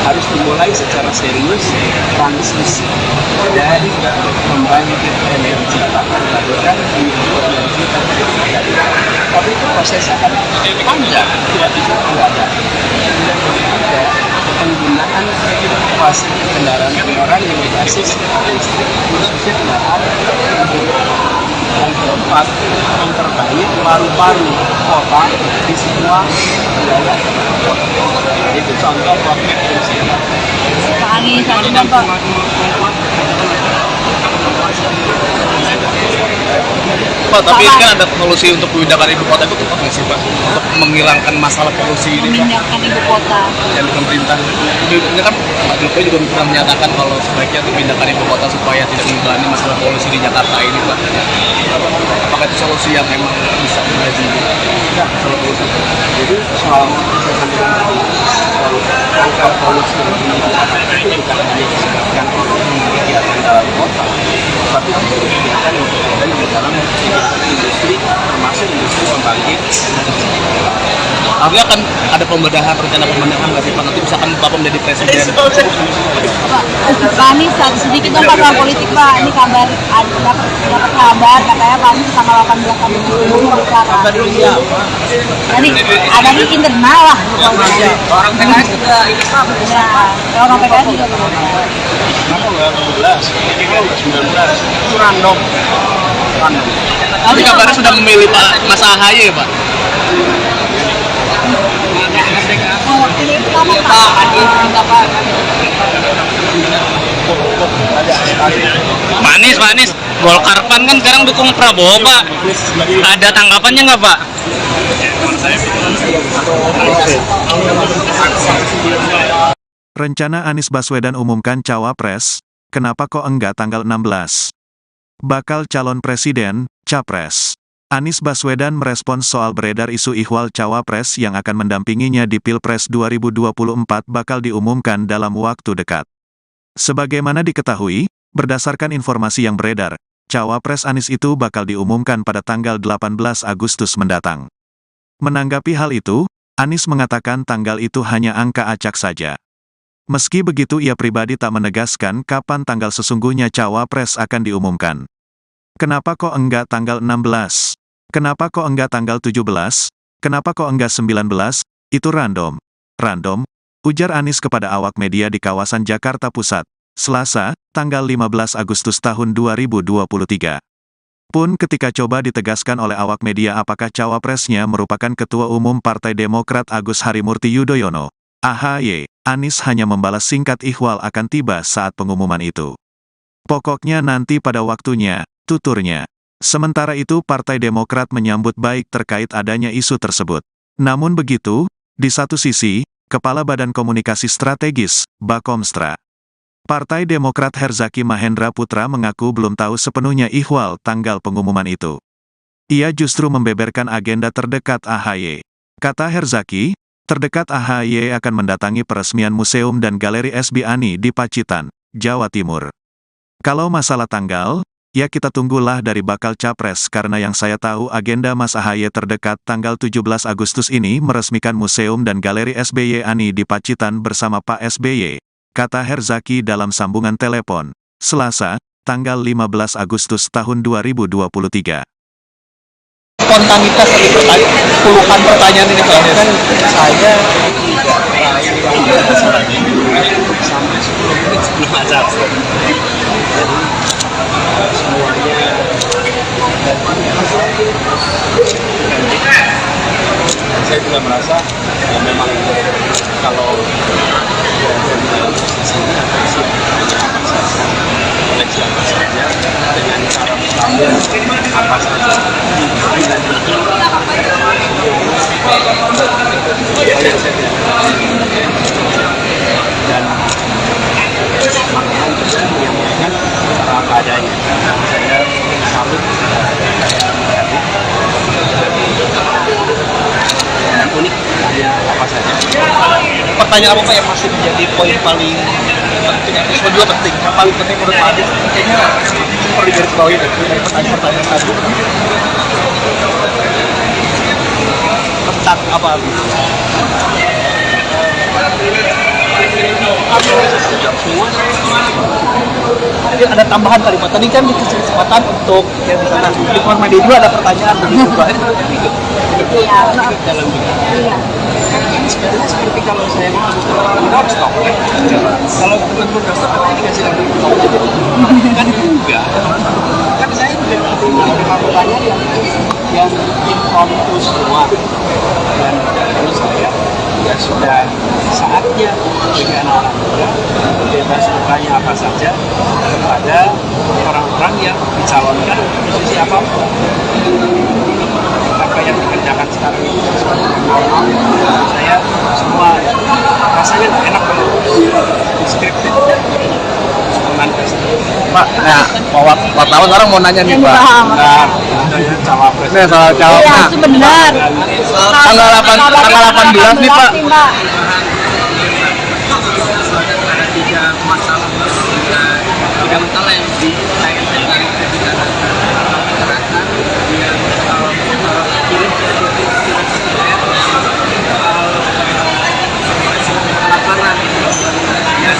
[SPEAKER 3] harus dimulai secara serius transisi dari pembangkit energi terbarukan menuju energi terbarukan. Tapi itu prosesnya akan panjang, tidak bisa mendadak. Dan ketiga, penggunaan fasilitas kendaraan yang berbasis listrik khususnya kendaraan umum. Yang keempat, memperbaiki paru-paru kota di semua wilayah kota. Itu contoh konkret dari saya.
[SPEAKER 5] Pak Anies tadi Pak.
[SPEAKER 4] Pak, tapi ini kan ada polusi untuk memindahkan ibu kota itu tepat nggak sih Pak? Untuk menghilangkan masalah polusi ini Pak?
[SPEAKER 5] Memindahkan ibu kota.
[SPEAKER 4] Yang pemerintah ini kan Pak Jokowi juga pernah menyatakan kalau sebaiknya dipindahkan ibu kota supaya tidak mengulangi masalah polusi di Jakarta ini Pak. Apakah itu solusi yang memang bisa menjadi masalah polusi?
[SPEAKER 3] Jadi soal angka polusi itu bukan hanya disebabkan oleh kegiatan dalam kota, tapi juga kegiatan yang berkaitan di dalam kegiatan industri, termasuk industri pembangkit.
[SPEAKER 4] Artinya kan ada rencana pembedahan nggak sih Pak? Nanti misalkan Bapak menjadi presiden.
[SPEAKER 5] Pak Anies tadi sedikit dong Pak soal politik Pak. Ini kabar dapat kabar katanya Pak Anies tanggal 18 Agustus
[SPEAKER 3] Kabar dunia apa?
[SPEAKER 5] Tadi ada di internal lah.
[SPEAKER 3] Orang PKS juga ini Pak.
[SPEAKER 5] Ya, orang PKS juga.
[SPEAKER 3] Kenapa nggak 18? Kenapa nggak 19? Itu random.
[SPEAKER 4] Tapi kabarnya sudah memilih Pak Mas Ahaye Pak.
[SPEAKER 6] Pak Anies, Golkar Pan kan sekarang dukung Prabowo Pak. Ada tanggapannya nggak Pak?
[SPEAKER 1] Rencana Anies Baswedan umumkan cawapres, kenapa kok enggak tanggal 16? Bakal calon presiden, capres. Anies Baswedan merespons soal beredar isu ihwal cawapres yang akan mendampinginya di Pilpres 2024 bakal diumumkan dalam waktu dekat. Sebagaimana diketahui, berdasarkan informasi yang beredar, cawapres Anies itu bakal diumumkan pada tanggal 18 Agustus mendatang. Menanggapi hal itu, Anies mengatakan tanggal itu hanya angka acak saja. Meski begitu ia pribadi tak menegaskan kapan tanggal sesungguhnya cawapres akan diumumkan. Kenapa kok enggak tanggal 16? Kenapa kok enggak tanggal 17? Kenapa kok enggak 19? Itu random. Random? ujar Anies kepada awak media di kawasan Jakarta Pusat, Selasa, tanggal 15 Agustus tahun 2023. Pun ketika coba ditegaskan oleh awak media apakah cawapresnya merupakan Ketua Umum Partai Demokrat Agus Harimurti Yudhoyono, AHY, Anies hanya membalas singkat ihwal akan tiba saat pengumuman itu. Pokoknya nanti pada waktunya, tuturnya. Sementara itu Partai Demokrat menyambut baik terkait adanya isu tersebut. Namun begitu, di satu sisi, Kepala Badan Komunikasi Strategis, Bakomstra, Partai Demokrat Herzaki Mahendra Putra mengaku belum tahu sepenuhnya ihwal tanggal pengumuman itu. Ia justru membeberkan agenda terdekat AHY. Kata Herzaki, terdekat AHY akan mendatangi peresmian Museum dan Galeri SB Ani di Pacitan, Jawa Timur. Kalau masalah tanggal, ya kita tunggulah dari bakal capres karena yang saya tahu agenda Mas AHY terdekat tanggal 17 Agustus ini meresmikan Museum dan Galeri SBY Ani di Pacitan bersama Pak SBY, kata Herzaki dalam sambungan telepon, Selasa, tanggal 15 Agustus tahun 2023.
[SPEAKER 4] Spontanitas dari puluhan pertanyaan ini Pak.
[SPEAKER 3] Kan saya tidak sampai 10 menit sebelum acara. Jadi semuanya saya juga merasa ya memang kalau di sini atau di sini oleh siapa saja dengan cara mengambil apa saja dan itu dan malahan juga menyampaikan apa adanya. Saya salut dan unik hanya apa saja.
[SPEAKER 4] Pertanyaan apa Pak yang masih menjadi poin paling penting? Itu juga penting. Yang paling penting menurut Pak Anies kayaknya perlu digarisbawahi dari pertanyaan tadi tentang apa? Jadi ada tambahan kali Pak. Tadi kan dikasih kesempatan untuk yang di sana di luar media juga ada pertanyaan begitu Pak.
[SPEAKER 5] Iya.
[SPEAKER 3] Dalam
[SPEAKER 5] Iya.
[SPEAKER 3] sebenarnya seperti kalau saya kita harus stop ya. Kalau teman-teman udah stop kita dikasih lagi stop aja kan enggak. Kan saya juga menerima pertanyaan yang impromptu semua dan menurut saya ya sudah saatnya bagi anak-anak muda bebas bertanya apa saja kepada orang-orang yang dicalonkan posisi apapun. Apa yang dikerjakan sekarang ini sesuatu yang normal. Saya semua rasanya enak banget. Scripted.
[SPEAKER 4] Pak, nah, wartawan orang mau nanya nih Pak.
[SPEAKER 3] Nah, cawapres.
[SPEAKER 4] Ini soal
[SPEAKER 5] Iya,
[SPEAKER 4] cawapres.
[SPEAKER 5] itu benar.
[SPEAKER 4] Tanggal 18 nih Pak.
[SPEAKER 5] Mbak.
[SPEAKER 2] Tiga masalah yang dikaitkan dengan masyarakat yang kirim lapangan dan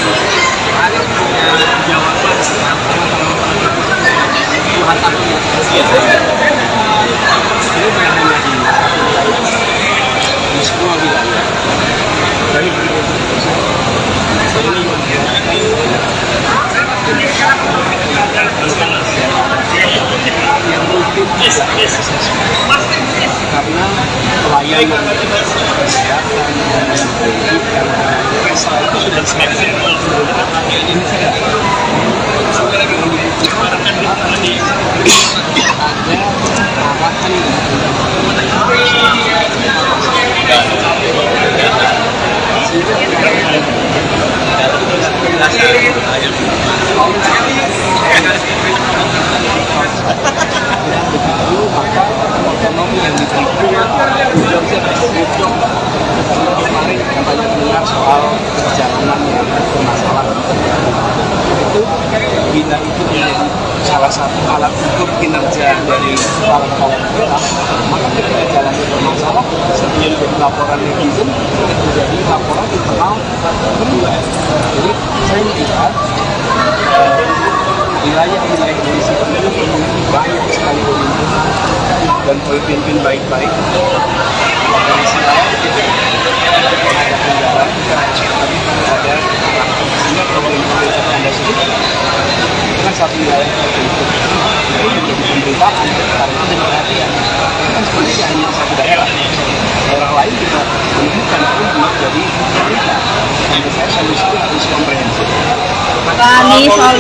[SPEAKER 2] ada jawaban Tuhan tapi ini bukan hanya di semua wilayah dari yang rutin karena pelayanan kesehatan dan pendidikan itu sudah semakin ini tidak maka ekonomi yang diberikan kemarin kita banyak dengar soal perjalanan yang bermasalah itu bila itu menjadi salah satu alat ukur kinerja dari para kepala daerah maka ketika jalannya bermasalah sebelum jadi laporan netizen menjadi laporan internal kedua. Jadi saya melihat wilayah-wilayah di sini memiliki banyak sekali pemimpin dan pemimpin baik-baik. Dari sisi lain, ada kendala
[SPEAKER 3] ada sehingga kalau informasi Anda sendiri itu kan satu wilayah tertentu itu menjadi pemberitaan karena itu jadi perhatian itu kan sebenarnya hanya satu daerah lain juga menemukan itu menjadi berita. Menurut saya solusinya harus komprehensif.
[SPEAKER 5] Anies soal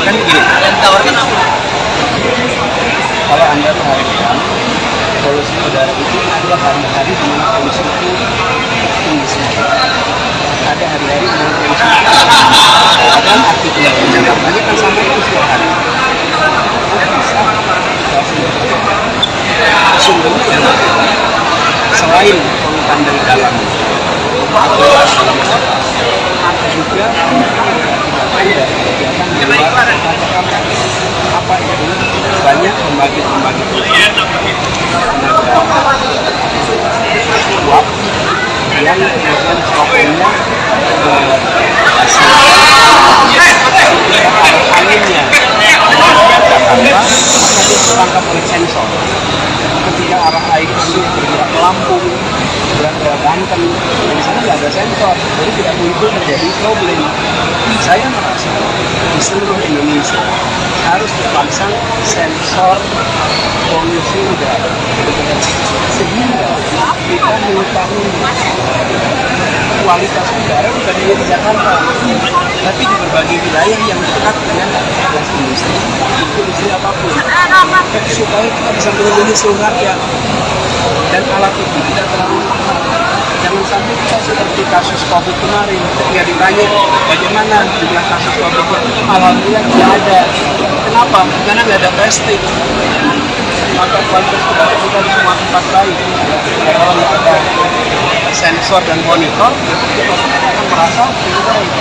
[SPEAKER 3] Kan begini, yang ditawarkan apa? Kalau Anda perhatikan, polusi udara itu adalah hari-hari di mana polusi itu tinggi sekali. Ada hari-hari di mana polusi padahal aktivitas Jakartanya kan sampai itu setiap hari. Sumbernya yang selain polutan dari dalam ada juga ada kegiatan di luar apa itu banyak pembangkit uap yang kemudian problemnya anginnya Jakarta maka dia tertangkap oleh sensor ketika arah air itu bergerak ke Lampung bergerak ke Banten dan di sana nggak ada sensor jadi tidak muncul menjadi problem. Saya merasa di seluruh Indonesia harus dipasang sensor polusi udara sehingga kita mengetahui kualitas udara bukan hanya di Jakarta tapi di berbagai wilayah yang dekat dengan aktivitas industri apapun supaya kita bisa melindungi seluruh rakyat dan alat itu tidak terlalu mahal. Jangan sampai kita seperti kasus COVID kemarin ketika ditanya bagaimana jumlah kasus COVID, alhamdulillah tidak ada. Kenapa? Karena nggak ada testing. Maka kualitas udara kita di semua tempat baik. Kalau ada sensor dan monitor, kita akan merasa lebih baik.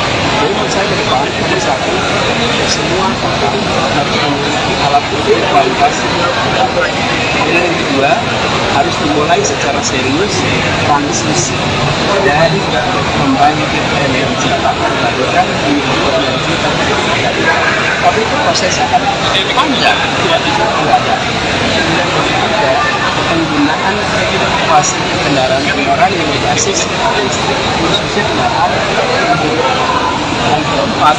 [SPEAKER 3] Jadi menurut saya ke depan, nomor satu, semua tempat harus memiliki alat ukur kualitas udara. Kemudian yang kedua, harus dimulai secara serius transisi dari pembangkit energi terbarukan di energi terbarukan. Tapi itu prosesnya akan panjang, tidak bisa mendadak. Kemudian ada penggunaan fasilitas kendaraan yang berbasis listrik, khususnya kendaraan yang keempat,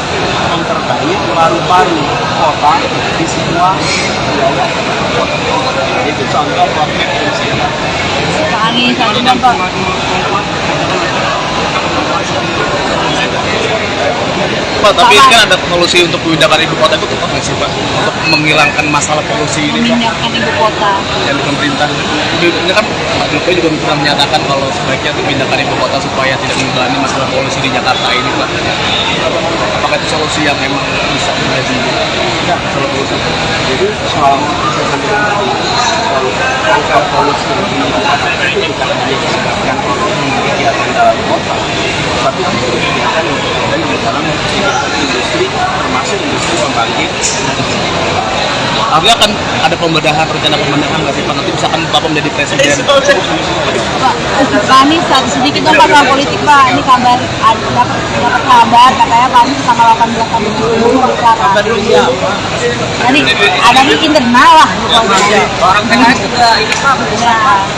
[SPEAKER 3] memperbanyak paru-paru kota di semua wilayah kota. Itu contoh konkret dari saya.
[SPEAKER 5] Pak Anies ada contoh.
[SPEAKER 4] Pak, tapi kan ada solusi untuk memindahkan ibu kota itu tepat nggak sih Pak? Untuk menghilangkan masalah polusi ini Pak?
[SPEAKER 5] Memindahkan ibu kota.
[SPEAKER 4] Yang di pemerintah ini kan Pak Jokowi juga pernah menyatakan kalau sebaiknya dipindahkan ibu kota supaya tidak mengganggu masalah polusi di Jakarta ini Pak. Apakah itu solusi yang memang bisa menjadi masalah polusi?
[SPEAKER 3] Jadi soal saya sampaikan tadi, angka polusi di Jakarta itu bukan hanya disebabkan oleh kegiatan dalam kota, tapi juga kegiatan yang di dalam kegiatan industri, termasuk industri pembangkit.
[SPEAKER 4] Artinya kan ada pembedahan, rencana pembedahan nggak sih Pak? Nanti misalkan Bapak menjadi presiden.
[SPEAKER 5] Pak Anies sedikit dong Pak soal politik Pak. Ini kabar dapat kabar katanya Pak Anies tanggal 18 Agustus bicara.
[SPEAKER 3] Kabar dulu siapa?
[SPEAKER 5] Tadi ada di internal lah pokoknya.
[SPEAKER 3] Orang PKS juga ini Pak.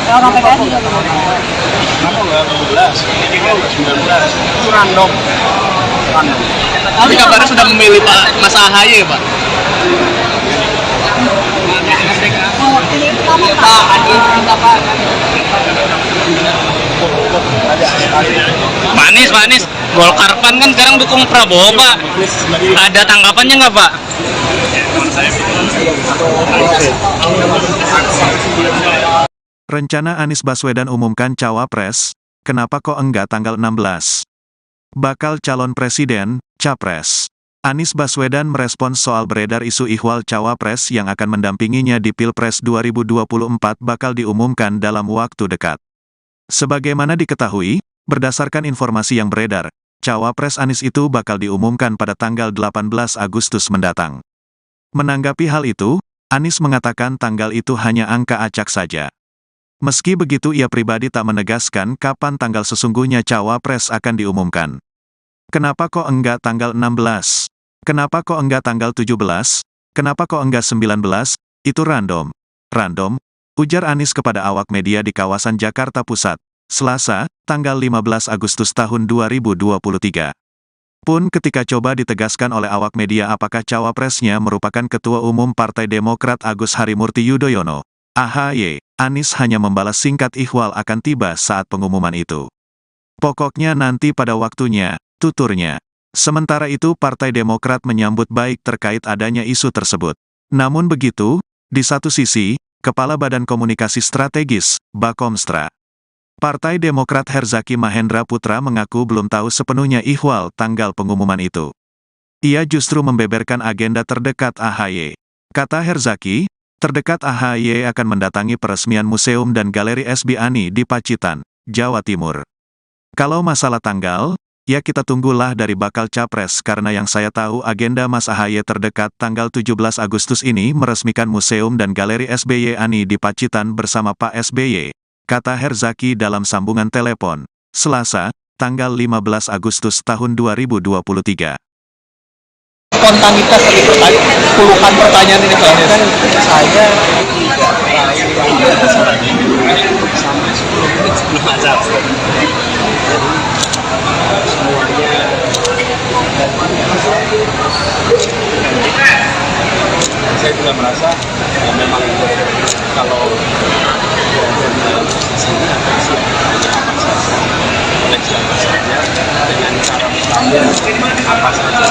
[SPEAKER 5] Ya, orang PKS juga.
[SPEAKER 3] Kenapa nggak 12? Kenapa nggak 19? Itu random.
[SPEAKER 4] Tapi kabarnya sudah memilih Pak Mas AHY Pak.
[SPEAKER 5] Ini pertama Pak Anies minta Pak.
[SPEAKER 6] Pak Anies, Golkar PAN kan sekarang dukung Prabowo Pak. Ada tanggapannya nggak Pak?
[SPEAKER 1] Rencana Anies Baswedan umumkan cawapres, kenapa kok enggak tanggal 16? Bakal calon presiden, capres. Anies Baswedan merespons soal beredar isu ihwal cawapres yang akan mendampinginya di Pilpres 2024 bakal diumumkan dalam waktu dekat. Sebagaimana diketahui, berdasarkan informasi yang beredar, cawapres Anies itu bakal diumumkan pada tanggal 18 Agustus mendatang. Menanggapi hal itu, Anies mengatakan tanggal itu hanya angka acak saja. Meski begitu ia pribadi tak menegaskan kapan tanggal sesungguhnya cawapres akan diumumkan. Kenapa kok enggak tanggal 16? Kenapa kok enggak tanggal 17? Kenapa kok enggak 19? Itu random. Random? ujar Anies kepada awak media di kawasan Jakarta Pusat, Selasa, tanggal 15 Agustus tahun 2023. Pun ketika coba ditegaskan oleh awak media apakah cawapresnya merupakan Ketua Umum Partai Demokrat Agus Harimurti Yudhoyono, AHY, Anies hanya membalas singkat ihwal akan tiba saat pengumuman itu. Pokoknya nanti pada waktunya, tuturnya. Sementara itu Partai Demokrat menyambut baik terkait adanya isu tersebut. Namun begitu, di satu sisi, Kepala Badan Komunikasi Strategis, Bakomstra, Partai Demokrat Herzaki Mahendra Putra mengaku belum tahu sepenuhnya ihwal tanggal pengumuman itu. Ia justru membeberkan agenda terdekat AHY. Kata Herzaki, terdekat AHY akan mendatangi peresmian Museum dan Galeri SB Ani di Pacitan, Jawa Timur. Kalau masalah tanggal, ya kita tunggulah dari bakal capres karena yang saya tahu agenda Mas AHY terdekat tanggal 17 Agustus ini meresmikan Museum dan Galeri SBY Ani di Pacitan bersama Pak SBY. Kata Herzaki dalam sambungan telepon, Selasa, tanggal 15 Agustus tahun 2023.
[SPEAKER 4] Spontanitas tadi puluhan pertanyaan ini Pak Anies.
[SPEAKER 2] Saya tidak sampai 10 menit sebelum azab. Jadi semuanya saya juga merasa ya memang kalau di sini akan siap apa saja, oleh siapa saja, dengan cara mengambil apa saja.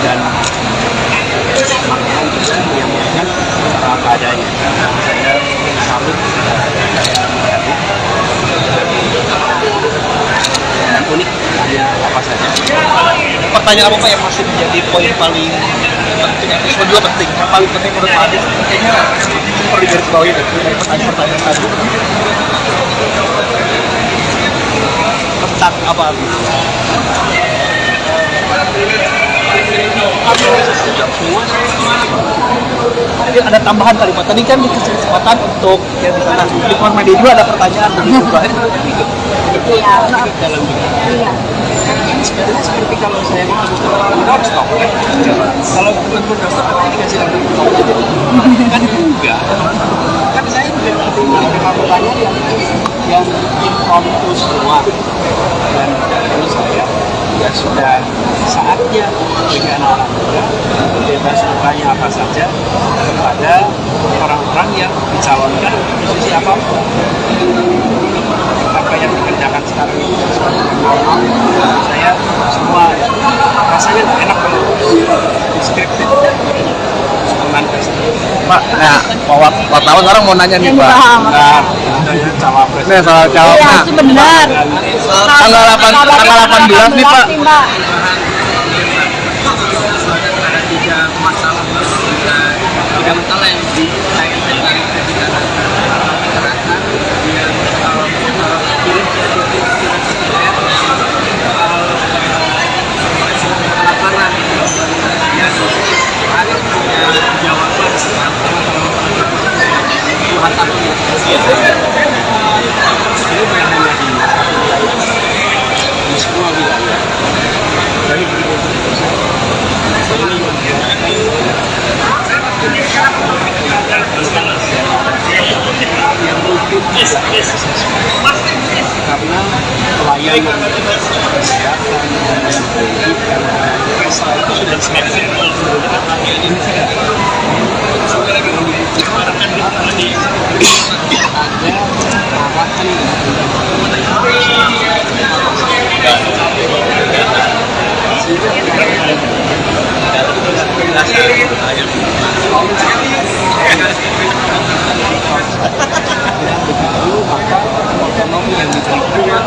[SPEAKER 2] Dan makanya itu saya menyampaikan secara apa adanya. Saya salut dan unik hanya apa saja.
[SPEAKER 4] Pertanyaan apa Pak yang masih menjadi poin paling penting, yang juga penting, yang paling penting menurut Pak Anies kayaknya perlu digarisbawahi dari pertanyaan tadi tentang apa? Jadi ada tambahan kali Pak. Tadi kan dikasih kesempatan untuk yang di sana di Korma media juga ada pertanyaan begitu Pak.
[SPEAKER 2] Dalam seperti kalau saya ketemu harus stop kan? Kalau gubernur stop apa dikasih lagi kan enggak. Kan saya juga menerima pertanyaan yang impromptu semua, dan menurut saya ya sudah saatnya bagi anak-anak muda bebas bertanya apa saja kepada orang-orang yang dicalonkan di posisi apapun. Apa yang dikerjakan sekarang ini sesuatu yang normal. Saya semua rasanya enak banget. Scripted
[SPEAKER 4] Pak, nah, wartawan sekarang mau nanya nih Pak.
[SPEAKER 2] nah, cawapres.
[SPEAKER 4] Ini soal cawapres.
[SPEAKER 5] Iya, itu benar.
[SPEAKER 4] Tanggal 18 nih Pak.
[SPEAKER 2] Ada 3 masalah yang di semua wilayah. Dari yang mungkin karena pelayanan kesehatan dan pendidikan desa itu sudah semakin ini tidak maka ekonomi yang diberikan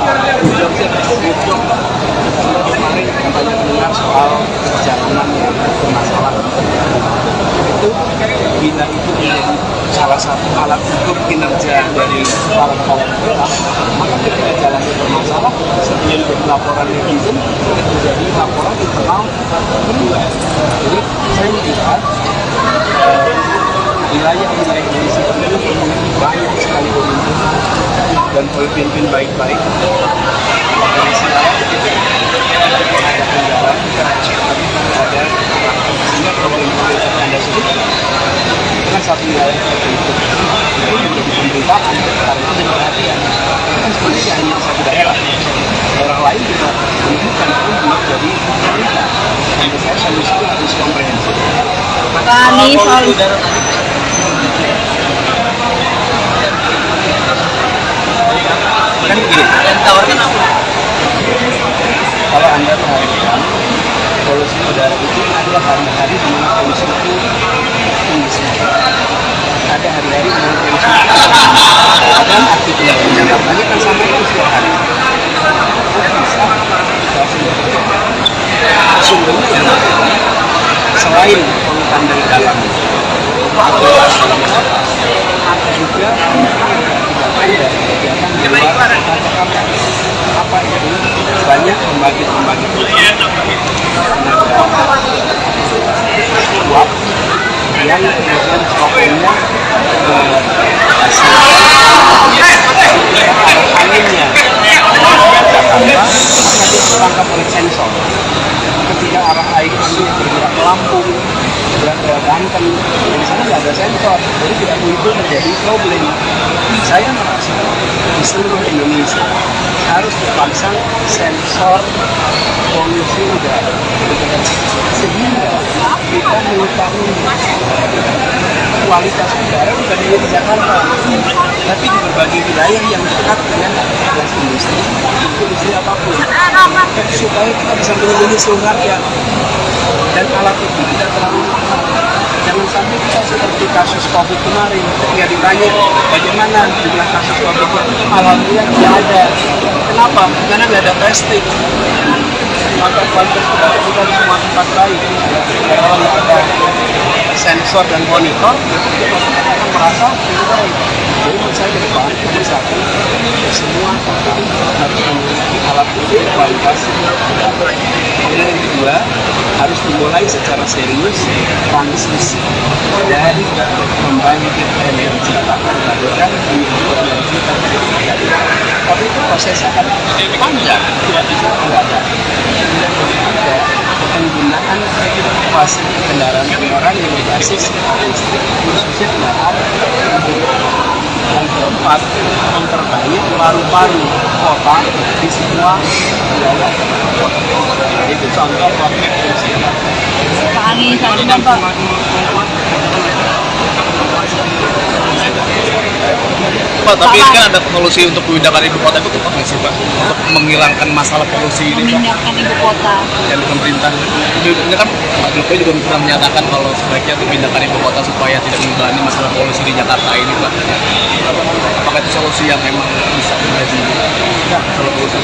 [SPEAKER 2] kemarin banyak mendengar soal perjalanan yang bermasalah itu, bila itu menjadi salah satu alat ukur kinerja dari para kepala daerah, maka ketika jalannya bermasalah sebelum jadi laporan netizen itu menjadi laporan internal kedua. Jadi saya melihat wilayah Indonesia ini memiliki banyak sekali pemimpin dan pemimpin baik-baik. Dari sisi
[SPEAKER 3] negara kita ada sehingga kalau informasi Anda sebut itu kan satu wilayah tertentu itu menjadi pemberitaan karena itu jadi perhatian itu kan sebenarnya hanya satu daerah lain juga menunjukkan publik jadi pemerintah dan saya solusi itu harus komprehensif.
[SPEAKER 5] Pak Anies soal
[SPEAKER 3] Kan begini,
[SPEAKER 6] Tawarkan apa?
[SPEAKER 3] kalau Anda perhatikan polusi udara itu adalah hari-hari di mana polusi itu tinggi sekali. Ada hari-hari di mana polusi itu dan aktivitas di Jakarta kan sama itu setiap hari. Bisa sumbernya yang selain polutan dari dalam ada juga ada kegiatan di luar apa itu banyak pembangkit-pembangkit uap yang kemudian problemnya anginnya Jakarta maka dia tertangkap oleh sensor ketika arah air itu bergerak ke Lampung bergerak ke Banten di sana nggak ada sensor jadi tidak muncul menjadi problem. Saya merasa di seluruh Indonesia harus dipasang sensor polusi udara sehingga kita mengetahui kualitas udara bukan hanya di Jakarta tapi di berbagai wilayah yang dekat dengan gas industri apapun supaya kita bisa melindungi seluruh rakyat dan alat itu tidak terlalu mahal. Jangan sampai kita seperti kasus COVID kemarin ketika ditanya bagaimana jumlah kasus COVID, alhamdulillah tidak ada. Kenapa? Karena nggak ada testing. Maka kualitas udara kita di semua tempat baik. Kalau ada sensor dan monitor, masyarakat akan merasa lebih baik. Jadi menurut saya ke depan itu satu, semua kota harus memiliki alat ukur kualitas udara. Kemudian yang kedua, harus dimulai secara serius transisi dari pembangkit energi terbarukan menuju energi terbarukan. Tapi itu prosesnya akan panjang, tidak bisa mendadak. Dan ketiga, penggunaan fasilitas kendaraan orang yang berbasis listrik, khususnya kendaraan yang keempat, memperbaiki paru-paru kota di semua wilayah kota. Itu contoh konkret dari saya.
[SPEAKER 5] Pak Anies, Pak.
[SPEAKER 4] Pak, tapi kan ada solusi untuk memindahkan ibu kota itu tepat nggak sih Pak? Untuk menghilangkan masalah polusi ini Pak?
[SPEAKER 5] Memindahkan ibu kota.
[SPEAKER 4] Yang pemerintah ini kan Pak Jokowi juga pernah menyatakan kalau sebaiknya dipindahkan ibu kota supaya tidak mengalami masalah polusi di Jakarta ini Pak. Apakah itu solusi yang memang bisa menjadi masalah polusi?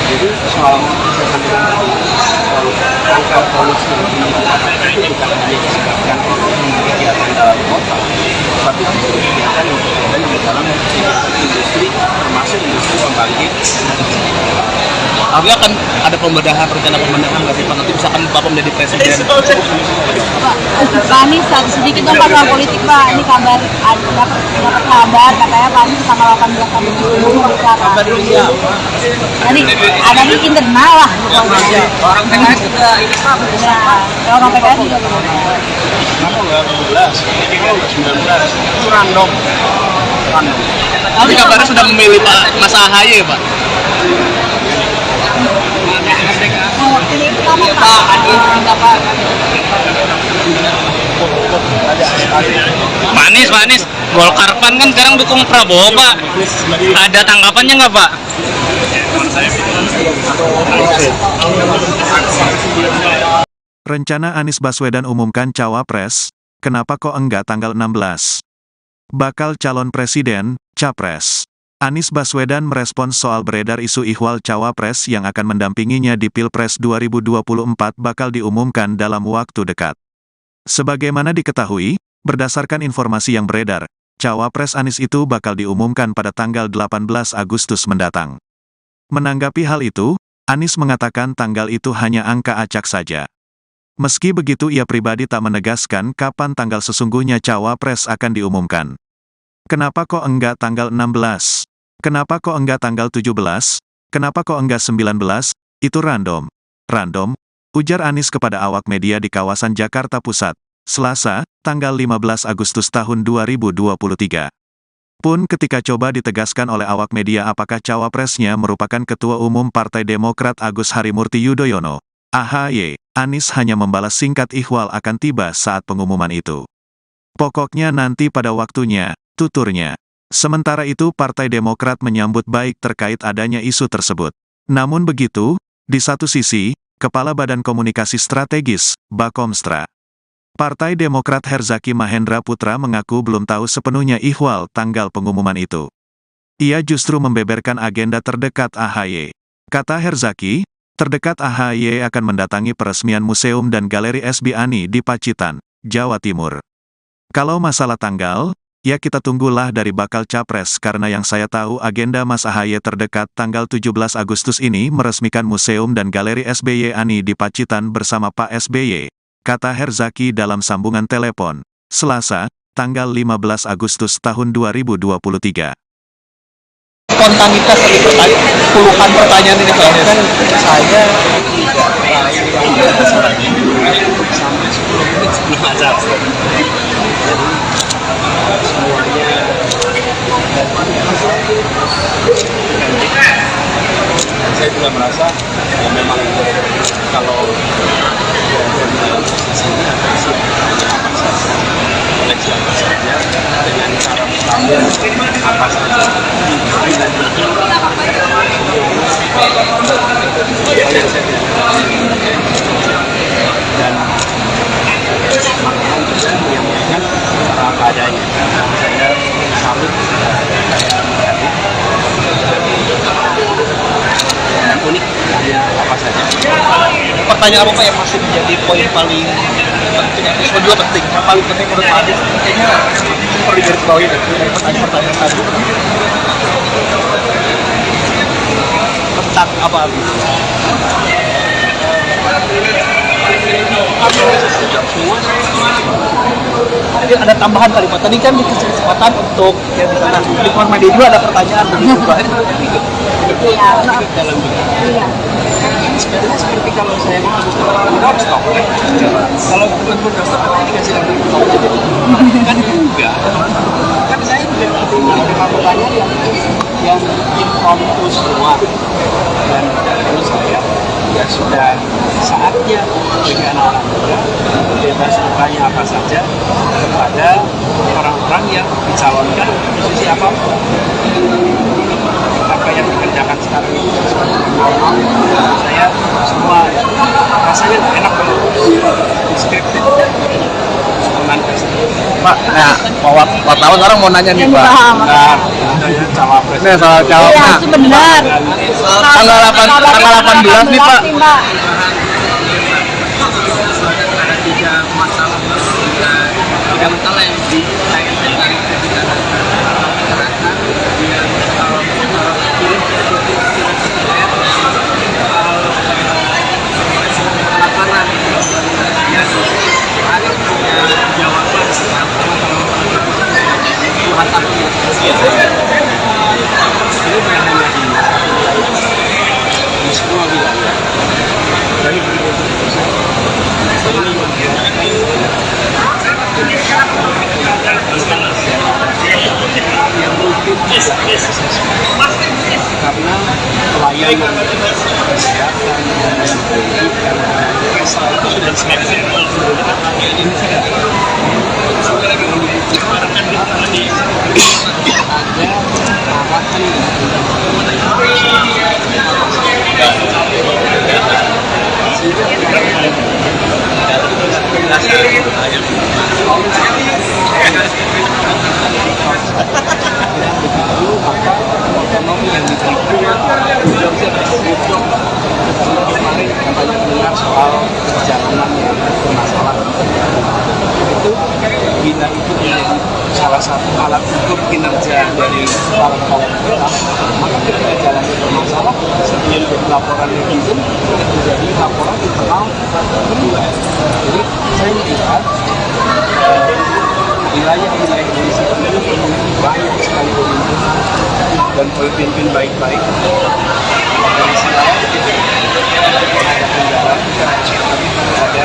[SPEAKER 3] Jadi soal saya sampaikan tadi, angka polusi di Jakarta itu bukan hanya disebabkan oleh kegiatan dalam kota, tapi juga kegiatan yang berkaitan di dalam industri, termasuk industri pembangkit.
[SPEAKER 4] Artinya akan ada pembedahan, rencana pembedahan nggak sih Pak? Nanti misalkan Bapak menjadi presiden.
[SPEAKER 5] Pak Anies, sedikit dong Pak soal politik Pak. Ini kabar, dapat kabar katanya Pak Anies tanggal 18 Agustus bicara.
[SPEAKER 3] Kabar dulu ya.
[SPEAKER 5] Tadi ada di internal lah.
[SPEAKER 3] Orang PKS juga ini Pak.
[SPEAKER 5] Ya, orang PKS juga.
[SPEAKER 3] Kenapa nggak 12? Kenapa nggak 19? Itu random. Random.
[SPEAKER 4] Tapi kabarnya sudah memilih Pak Mas Ahaye Pak.
[SPEAKER 5] Ini pertama Pak Anies Pak.
[SPEAKER 6] Pak Anies, Golkar Pan kan sekarang dukung Prabowo Pak. Ada tanggapannya nggak Pak?
[SPEAKER 1] Rencana Anies Baswedan umumkan cawapres, kenapa kok enggak tanggal 16? Bakal calon presiden, capres. Anies Baswedan merespons soal beredar isu ihwal cawapres yang akan mendampinginya di Pilpres 2024 bakal diumumkan dalam waktu dekat. Sebagaimana diketahui, berdasarkan informasi yang beredar, cawapres Anies itu bakal diumumkan pada tanggal 18 Agustus mendatang. Menanggapi hal itu, Anies mengatakan tanggal itu hanya angka acak saja. Meski begitu ia pribadi tak menegaskan kapan tanggal sesungguhnya cawapres akan diumumkan. Kenapa kok enggak tanggal 16? Kenapa kok enggak tanggal 17? Kenapa kok enggak 19? Itu random. Random? ujar Anies kepada awak media di kawasan Jakarta Pusat, Selasa, tanggal 15 Agustus tahun 2023. Pun ketika coba ditegaskan oleh awak media apakah cawapresnya merupakan Ketua Umum Partai Demokrat Agus Harimurti Yudhoyono, AHY, Anies hanya membalas singkat ihwal akan tiba saat pengumuman itu. Pokoknya nanti pada waktunya, tuturnya. Sementara itu Partai Demokrat menyambut baik terkait adanya isu tersebut. Namun begitu, di satu sisi, Kepala Badan Komunikasi Strategis, Bakomstra, Partai Demokrat Herzaki Mahendra Putra mengaku belum tahu sepenuhnya ihwal tanggal pengumuman itu. Ia justru membeberkan agenda terdekat AHY. Kata Herzaki, terdekat AHY akan mendatangi peresmian Museum dan Galeri SB Ani di Pacitan, Jawa Timur. Kalau masalah tanggal, ya kita tunggulah dari bakal capres karena yang saya tahu agenda Mas AHY terdekat tanggal 17 Agustus ini meresmikan Museum dan Galeri SBY Ani di Pacitan bersama Pak SBY, kata Herzaki dalam sambungan telepon, Selasa, tanggal 15 Agustus tahun 2023.
[SPEAKER 4] Spontanitas dari puluhan pertanyaan ini soalnya.
[SPEAKER 3] Kan saya tidak sampai 10 menit sebelum acara. Jadi semuanya saya juga merasa ya memang kalau di sini akan siapa saja oleh siapa saja dengan cara mengambil apa saja dan itu dan makanya juga menyampaikan secara apa adanya. Saya salut dan unik hanya apa saja.
[SPEAKER 4] Pertanyaan apa Pak yang masih menjadi poin paling penting? Itu juga penting. Yang paling penting menurut Pak Anies kayaknya perlu digarisbawahi dari pertanyaan tadi tentang apa? Jadi ada tambahan kali Pak. Tadi kan dikasih kesempatan untuk yang di sana lingkungan media juga ada pertanyaan begitu Pak.
[SPEAKER 5] Iya.
[SPEAKER 3] Dalam
[SPEAKER 5] Iya.
[SPEAKER 3] sebenarnya seperti kalau saya mau stop kalau benar-benar stop nanti dikasih lagi kan juga kan saya juga menerima pertanyaan yang impromptu semua dan menurut saya ya sudah saatnya bagi anak-anak muda bebas bertanya apa saja kepada orang-orang yang dicalonkan posisi apapun. Apa yang dikerjakan sekarang ini normal, saya semua rasanya enak banget, scripted, aman.
[SPEAKER 4] Pak, nah, wartawan orang mau nanya nih
[SPEAKER 5] Yang
[SPEAKER 4] Pak.
[SPEAKER 5] dipaham.
[SPEAKER 3] Nah, cawapres.
[SPEAKER 4] Ini soal jawab.
[SPEAKER 5] Iya,
[SPEAKER 4] Nah,
[SPEAKER 5] itu benar.
[SPEAKER 4] tanggal 18 nih Pak.
[SPEAKER 5] Mbak.
[SPEAKER 2] Ada tiga masalah yang dikaitkan dari makanan yang ada jawaban ini bukan hanya di semua wilayah dari yang mungkin karena pelayanan kesehatan dan pendidikan itu sudah selesai. Ini tidak ekonomi yang diberikan kemarin banyak dengar soal perjalanan yang bermasalah itu bila itu menjadi salah satu alat ukur kinerja dari para kepala daerah maka ketika jalannya bermasalah sebelum jadi laporan netizen menjadi laporan internal kedua. Jadi saya melihat wilayah-wilayah Indonesia ini memiliki banyak sekali pemimpin dan pemimpin baik-baik dari sisi lain
[SPEAKER 3] ada kendala ada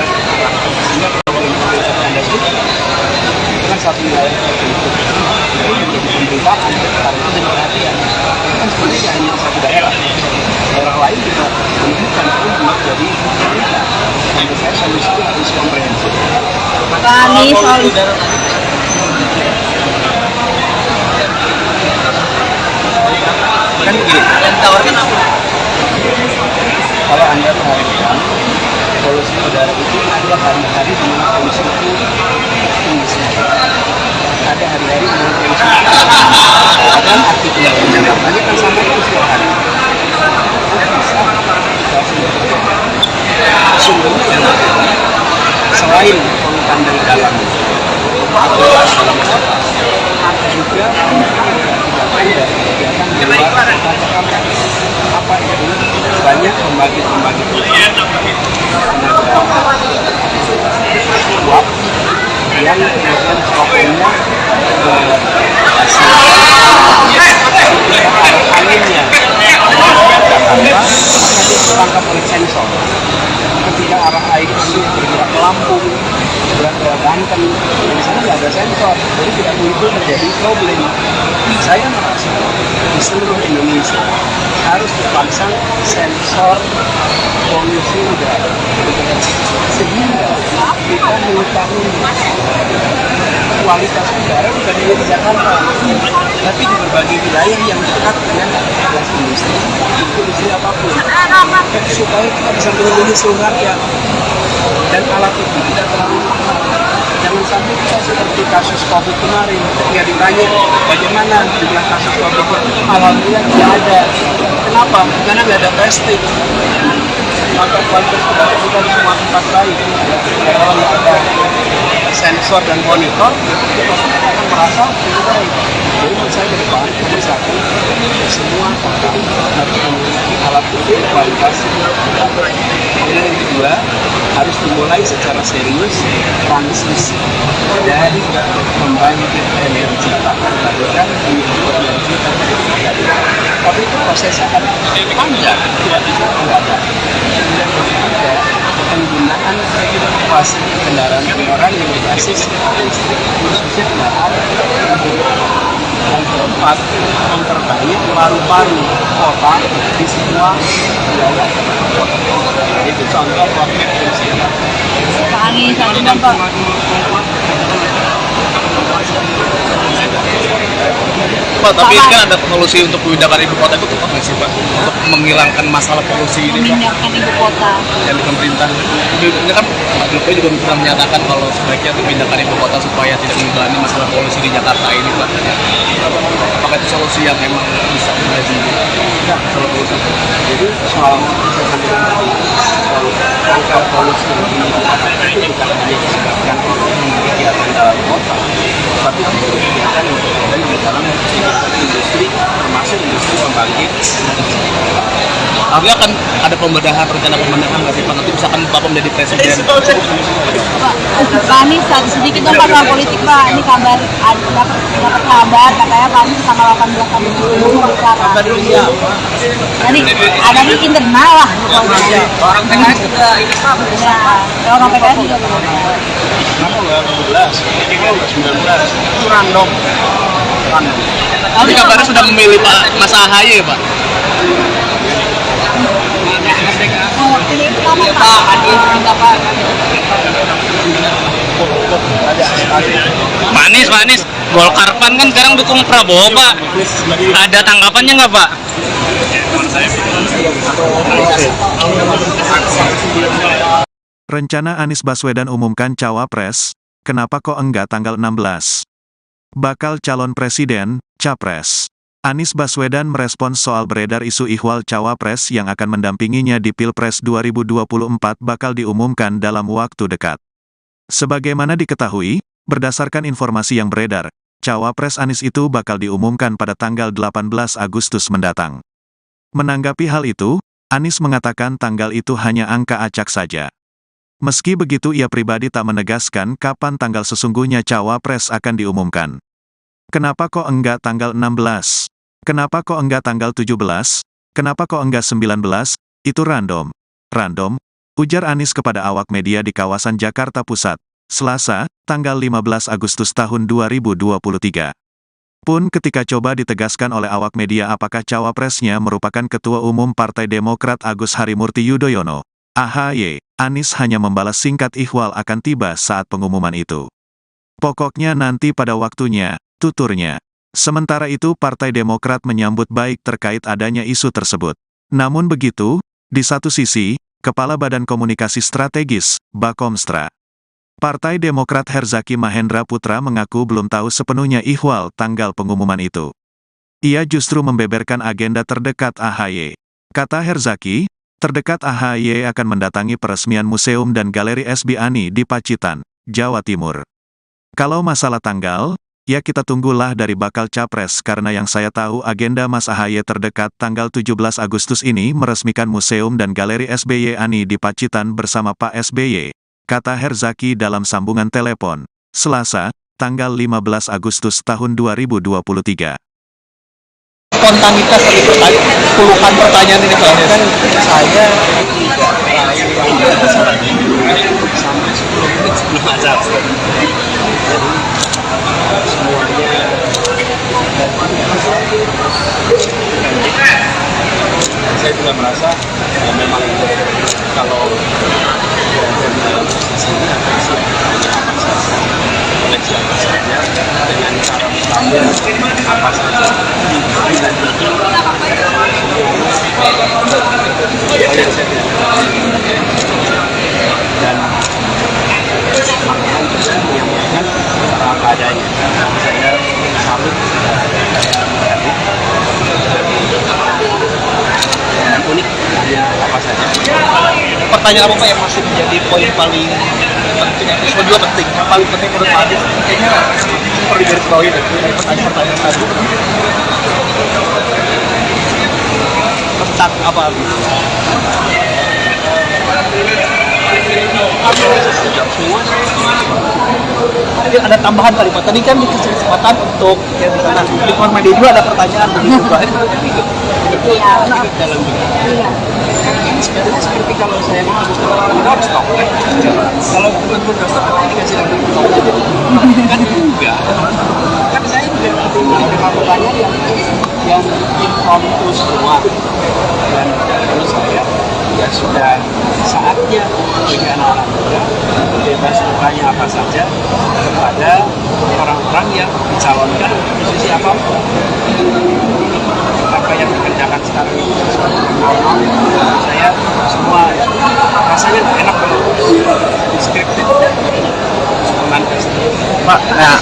[SPEAKER 3] sehingga kalau informasi Anda itu kan satu wilayah tertentu itu menjadi pemberitaan karena itu jadi perhatian kan sebenarnya tidak hanya satu daerah lain juga menemukan menjadi berita. Menurut saya solusi itu harus komprehensif.
[SPEAKER 5] Pak Anies soal
[SPEAKER 3] Kan begini,
[SPEAKER 4] yang ditawarkan apa?
[SPEAKER 3] kalau Anda perhatikan polusi udara itu ada hari-hari di mana polusi itu tinggi sekali. Ada hari-hari di mana polusi padahal aktivitas Jakartanya kan sama itu setiap hari. Sumbernya yang selain polutan dari dalam adalah dalam kota, juga ada kegiatan di luar apa itu banyak pembagi-pembagi uap yang kemudian problemnya anginnya Jakarta ditangkap oleh sensor. Ketika arah air itu bergerak ke Lampung, bergerak ke Banten, di sana nggak ada sensor, jadi tidak muncul menjadi problem. Saya merasa di seluruh Indonesia harus dipasang sensor polusi udara, sehingga kita mengetahui kualitas udara bukan hanya di Jakarta, tapi di berbagai wilayah yang dekat dengan aktivitas industri apapun, supaya kita bisa melindungi seluruh rakyat. Dan alat itu tidak terlalu mahal. Jangan sampai kita seperti kasus COVID kemarin, ketika ditanya bagaimana jumlah kasus COVID, alhamdulillah tidak ada. Kenapa? Karena nggak ada testing. Maka kualitas udara kita di semua tempat baik. Kalau ada sensor dan monitor, kita akan merasa lebih baik. Jadi menurut saya ke depan, nomor satu, semua kota harus memiliki alat ukur kualitas udara. Kemudian yang kedua, harus dimulai secara serius transisi dari pembangkit energi terbarukan menuju energi terbarukan. Tapi itu prosesnya akan panjang, tidak bisa mendadak. Kemudian ketiga, penggunaan fasilitas kendaraan orang yang berbasis listrik, khususnya kendaraan yang keempat, memperbanyak paru-paru kota di semua wilayah kota. Itu contoh konkret dari saya.
[SPEAKER 5] Pak Anies ada contoh.
[SPEAKER 4] Pak, tapi ini kan ada solusi untuk memindahkan ibu kota itu tepat nggak sih Pak? Untuk menghilangkan masalah polusi ini Pak,
[SPEAKER 5] Memindahkan ibu kota.
[SPEAKER 4] yang di pemerintah. Ini kan Pak Jokowi juga pernah menyatakan kalau sebaiknya memindahkan ibu kota supaya tidak mengalami masalah polusi di Jakarta ini Pak. Apakah itu solusi yang memang bisa menjadi masalah polusi?
[SPEAKER 3] Jadi soal angka polusi di Jakarta itu bukan hanya disebabkan oleh kegiatan dalam kota, tapi juga kegiatan yang berada di dalam kegiatan industri, termasuk industri pembangkit.
[SPEAKER 4] Artinya kan ada pembedahan, rencana pembedahan nggak sih Pak? Nanti misalkan Bapak menjadi presiden.
[SPEAKER 5] Pak Anies sedikit dong Pak soal politik Pak. Ini kabar dapat kabar katanya Pak Anies tanggal 18 Agustus bicara. Tadi ada di internal lah.
[SPEAKER 4] Orang PKS juga ini Pak.
[SPEAKER 5] Ya, orang PKS juga.
[SPEAKER 3] Kenapa nggak 17? Kenapa nggak 19? Itu random.
[SPEAKER 4] Tapi kabarnya sudah memilih Pak Mas AHY Pak.
[SPEAKER 5] Ini pertama Pak Anies minta Pak.
[SPEAKER 6] Pak Anies, Golkar PAN kan sekarang dukung Prabowo Pak. Ada tanggapannya nggak Pak?
[SPEAKER 1] Rencana Anies Baswedan umumkan cawapres, kenapa kok enggak tanggal 16? Bakal calon presiden, capres. Anies Baswedan merespons soal beredar isu ihwal cawapres yang akan mendampinginya di Pilpres 2024 bakal diumumkan dalam waktu dekat. Sebagaimana diketahui, berdasarkan informasi yang beredar, cawapres Anies itu bakal diumumkan pada tanggal 18 Agustus mendatang. Menanggapi hal itu, Anies mengatakan tanggal itu hanya angka acak saja. Meski begitu ia pribadi tak menegaskan kapan tanggal sesungguhnya cawapres akan diumumkan. Kenapa kok enggak tanggal 16? Kenapa kok enggak tanggal 17? Kenapa kok enggak 19? Itu random. random, ujar Anies kepada awak media di kawasan Jakarta Pusat, Selasa, tanggal 15 Agustus tahun 2023. Pun ketika coba ditegaskan oleh awak media apakah cawapresnya merupakan Ketua Umum Partai Demokrat Agus Harimurti Yudhoyono, AHY, Anies hanya membalas singkat ihwal akan tiba saat pengumuman itu. Pokoknya nanti pada waktunya, tuturnya. Sementara itu Partai Demokrat menyambut baik terkait adanya isu tersebut. Namun begitu, di satu sisi, Kepala Badan Komunikasi Strategis, Bakomstra, Partai Demokrat Herzaki Mahendra Putra mengaku belum tahu sepenuhnya ihwal tanggal pengumuman itu. Ia justru membeberkan agenda terdekat AHY. Kata Herzaki, terdekat AHY akan mendatangi peresmian museum dan galeri SB Ani di Pacitan, Jawa Timur. Kalau masalah tanggal, ya kita tunggulah dari bakal capres karena yang saya tahu agenda Mas AHY terdekat tanggal 17 Agustus ini meresmikan museum dan galeri SBY Ani di Pacitan bersama Pak SBY, kata Herzaki dalam sambungan telepon, Selasa, tanggal 15 Agustus tahun 2023.
[SPEAKER 4] Spontanitas dari puluhan pertanyaan ini Pak.
[SPEAKER 3] Kan saya tidak sampai 10 menit sebelum acara. Jadi semuanya saya juga merasa memang kalau dari sini akan oleh siapa saja dengan cara mengambil apa saja dan itu dan makanya terus menyampaikan secara apa adanya. Saya salut unik hanya apa saja.
[SPEAKER 4] Pertanyaan apa Pak yang masih menjadi poin paling penting? Semua juga penting. Yang paling penting menurut Pak Anies kayaknya perlu digarisbawahi dari pertanyaan tadi. Tentang apa? Jadi ada tambahan kali Pak. Tadi kan dikasih kesempatan untuk yang di sana di Korma media juga ada pertanyaan begitu Pak.
[SPEAKER 5] Iya.
[SPEAKER 3] Dalam ini sebenarnya seperti kalau saya kita harus stop kan? Kalau benar-benar stop apa dikasih lagi stop aja kan enggak. Kan saya juga menerima pertanyaan yang impromptu semua dan menurut saya ya sudah saatnya bagi anak-anak muda bebas bertanya apa saja kepada orang-orang yang dicalonkan posisi apapun. Apa yang dikerjakan sekarang ini sesuatu yang normal. Saya semua rasanya enak banget. Scripted spontanis.
[SPEAKER 4] Pak, nah,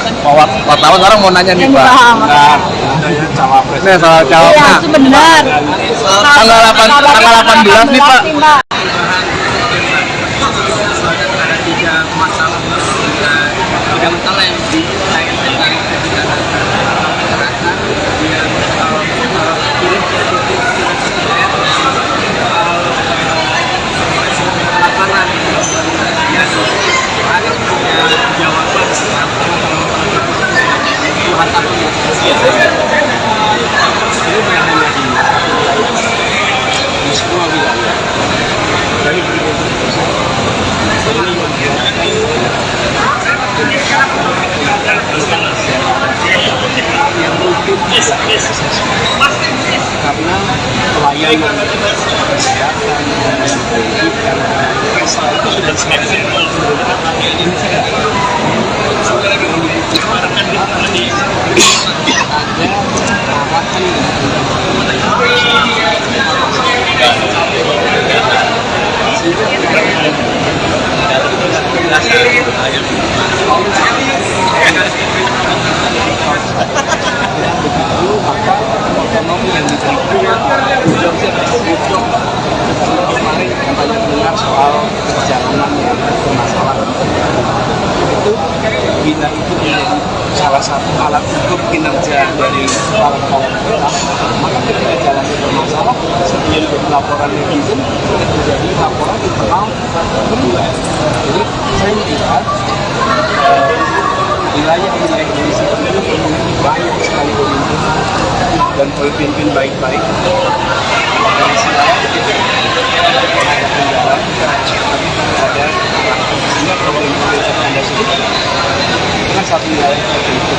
[SPEAKER 4] wartawan orang mau nanya nih Pak.
[SPEAKER 3] Nah, saya cawapres.
[SPEAKER 4] Ini soal jawab.
[SPEAKER 5] Iya, itu benar.
[SPEAKER 4] Tanggal 18 nih Pak.
[SPEAKER 2] Ada 3 masalah yang dikaitkan dengan masyarakat yang lapangan yang harus punya jawaban Tuhan tapi ini bukan hanya di semua wilayah dari yang mungkin karena pelayanan kesehatan dan pendidikan itu sudah semakin maka ekonomi yang diberikan kemarin banyak dengar soal perjalanan yang bermasalah itu bila itu menjadi salah satu alat ukur kinerja dari para kepala daerah, maka ketika jalannya bermasalah sebelum laporan netizen menjadi laporan internal kedua. Jadi saya melihat wilayah Indonesia ini memiliki banyak sekali pemimpin dan pemimpin baik-baik dari silakan ada sehingga kalau influencer Anda sedikit dengan satu wilayah tertentu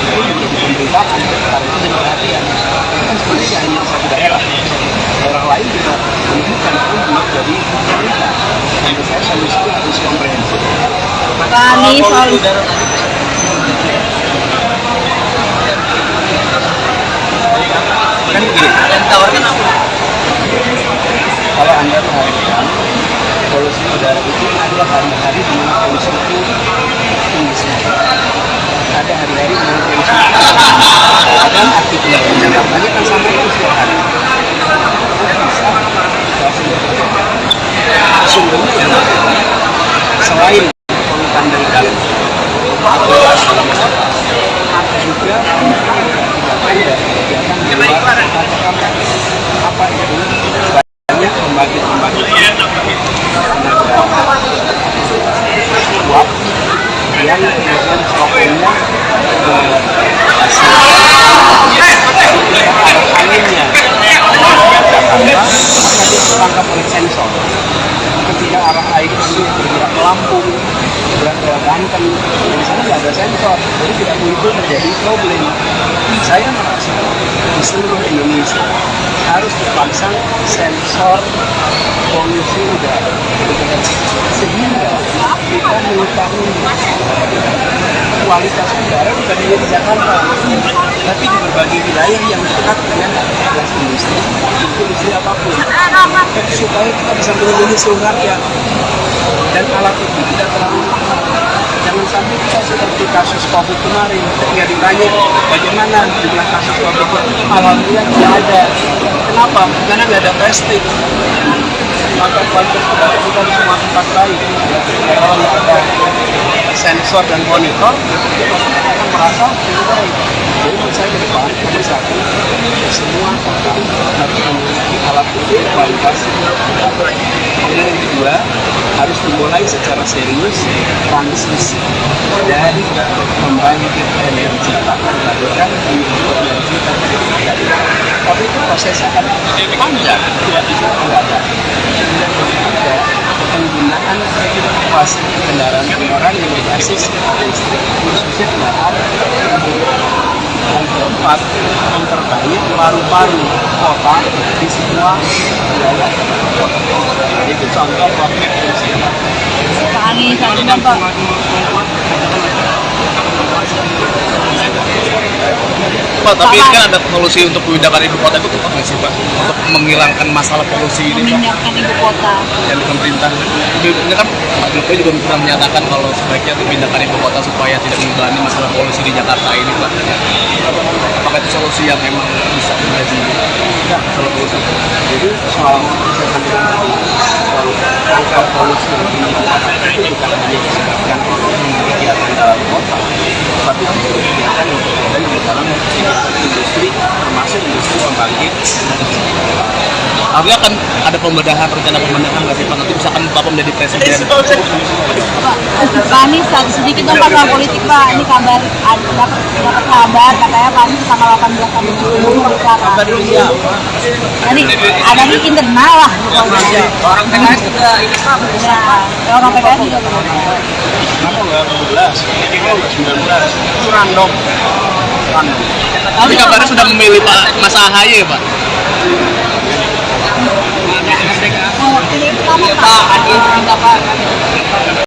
[SPEAKER 2] itu menjadi pemberitaan karena itu jadi perhatian kan sebenarnya hanya satu daerah lain juga menunjukkan untuk dari pemerintah. Menurut saya solusinya harus komprehensif.
[SPEAKER 5] Pak Anies soal
[SPEAKER 2] Kan begini,
[SPEAKER 6] Tawarkan apa?
[SPEAKER 2] kalau Anda perhatikan polusi udara itu ada hari-hari di mana polusi itu tinggi sekali. Ada hari-hari di mana polusi ada aktivitas Jakartanya kan sampai kan setiap hari. Sungguhnya yang selain polutan dari dalam ada juga dari kegiatan di luar apa itu banyak pembangkit uap yang kemudian problemnya anginnya maka dia tertangkap oleh sensor. Ketika arah air itu bergerak ke Lampung, bergerak ke Banten, di sana nggak ada sensor, jadi tidak muncul terjadi problem. Saya merasa di seluruh Indonesia harus dipasang sensor polusi udara, sehingga kita mengetahui kualitas udara bukan hanya di Jakarta, tapi di berbagai wilayah yang dekat dengan aktivitas industri apapun, supaya kita bisa melindungi seluruh rakyat. Dan alat itu tidak terlalu mahal. Jangan sampai kita seperti kasus COVID kemarin, ketika ditanya bagaimana jumlah kasus COVID, alhamdulillah tidak ada. Kenapa? Karena nggak ada testing. Maka kualitas udara kita di semua tempat baik. Kalau ada sensor dan monitor, kita akan merasa lebih baik. Jadi menurut saya ke depan, nomor satu, semua kota harus memiliki alat ukur kualitas udara. Kemudian yang kedua, harus dimulai secara serius transisi dari pembangkit energi terbarukan menuju energi terbarukan. Tapi itu prosesnya kan panjang, tidak bisa mendadak. Dan ketiga, penggunaan fasilitas kendaraan orang yang berbasis listrik, khususnya kendaraan yang keempat, memperbaiki paru-paru kota di semua wilayah kota. Itu contoh konkret dari sini.
[SPEAKER 5] Pak Anies, Pak.
[SPEAKER 4] Pak, tapi ini kan ada solusi untuk memindahkan ibu kota itu tepat nggak sih Pak? Untuk menghilangkan masalah polusi ini Pak?
[SPEAKER 5] Memindahkan ibu kota.
[SPEAKER 4] Dari pemerintah. Ini kan Pak Jokowi juga pernah menyatakan kalau sebaiknya dipindahkan ibu kota supaya tidak mengganggu masalah polusi di Jakarta ini Pak. Apakah itu solusi yang memang bisa menjadi solusi?
[SPEAKER 2] Jadi soal angka polusi yang tinggi di Jakarta itu bukan hanya disebabkan oleh kegiatan dalam kota, tapi juga kegiatan yang berada di dalam kegiatan industri, termasuk industri pembangkit.
[SPEAKER 4] Artinya kan ada pembedahan, rencana pembedahan nggak sih Pak? Nanti misalkan Bapak menjadi presiden.
[SPEAKER 5] Pak Anies, sedikit dong Pak soal politik Pak. Ini kabar, dapat kabar katanya Pak Anies tanggal 18 Agustus bicara. Jadi ada di internal lah pokoknya.
[SPEAKER 6] Orang PKS juga ini Pak.
[SPEAKER 5] Ya, orang PKS juga.
[SPEAKER 2] Kenapa nggak 12? Kenapa nggak 19? Itu random.
[SPEAKER 4] Tapi kabarnya sudah memilih Pak Mas AHY Pak.
[SPEAKER 5] Oh, ini pertama Pak.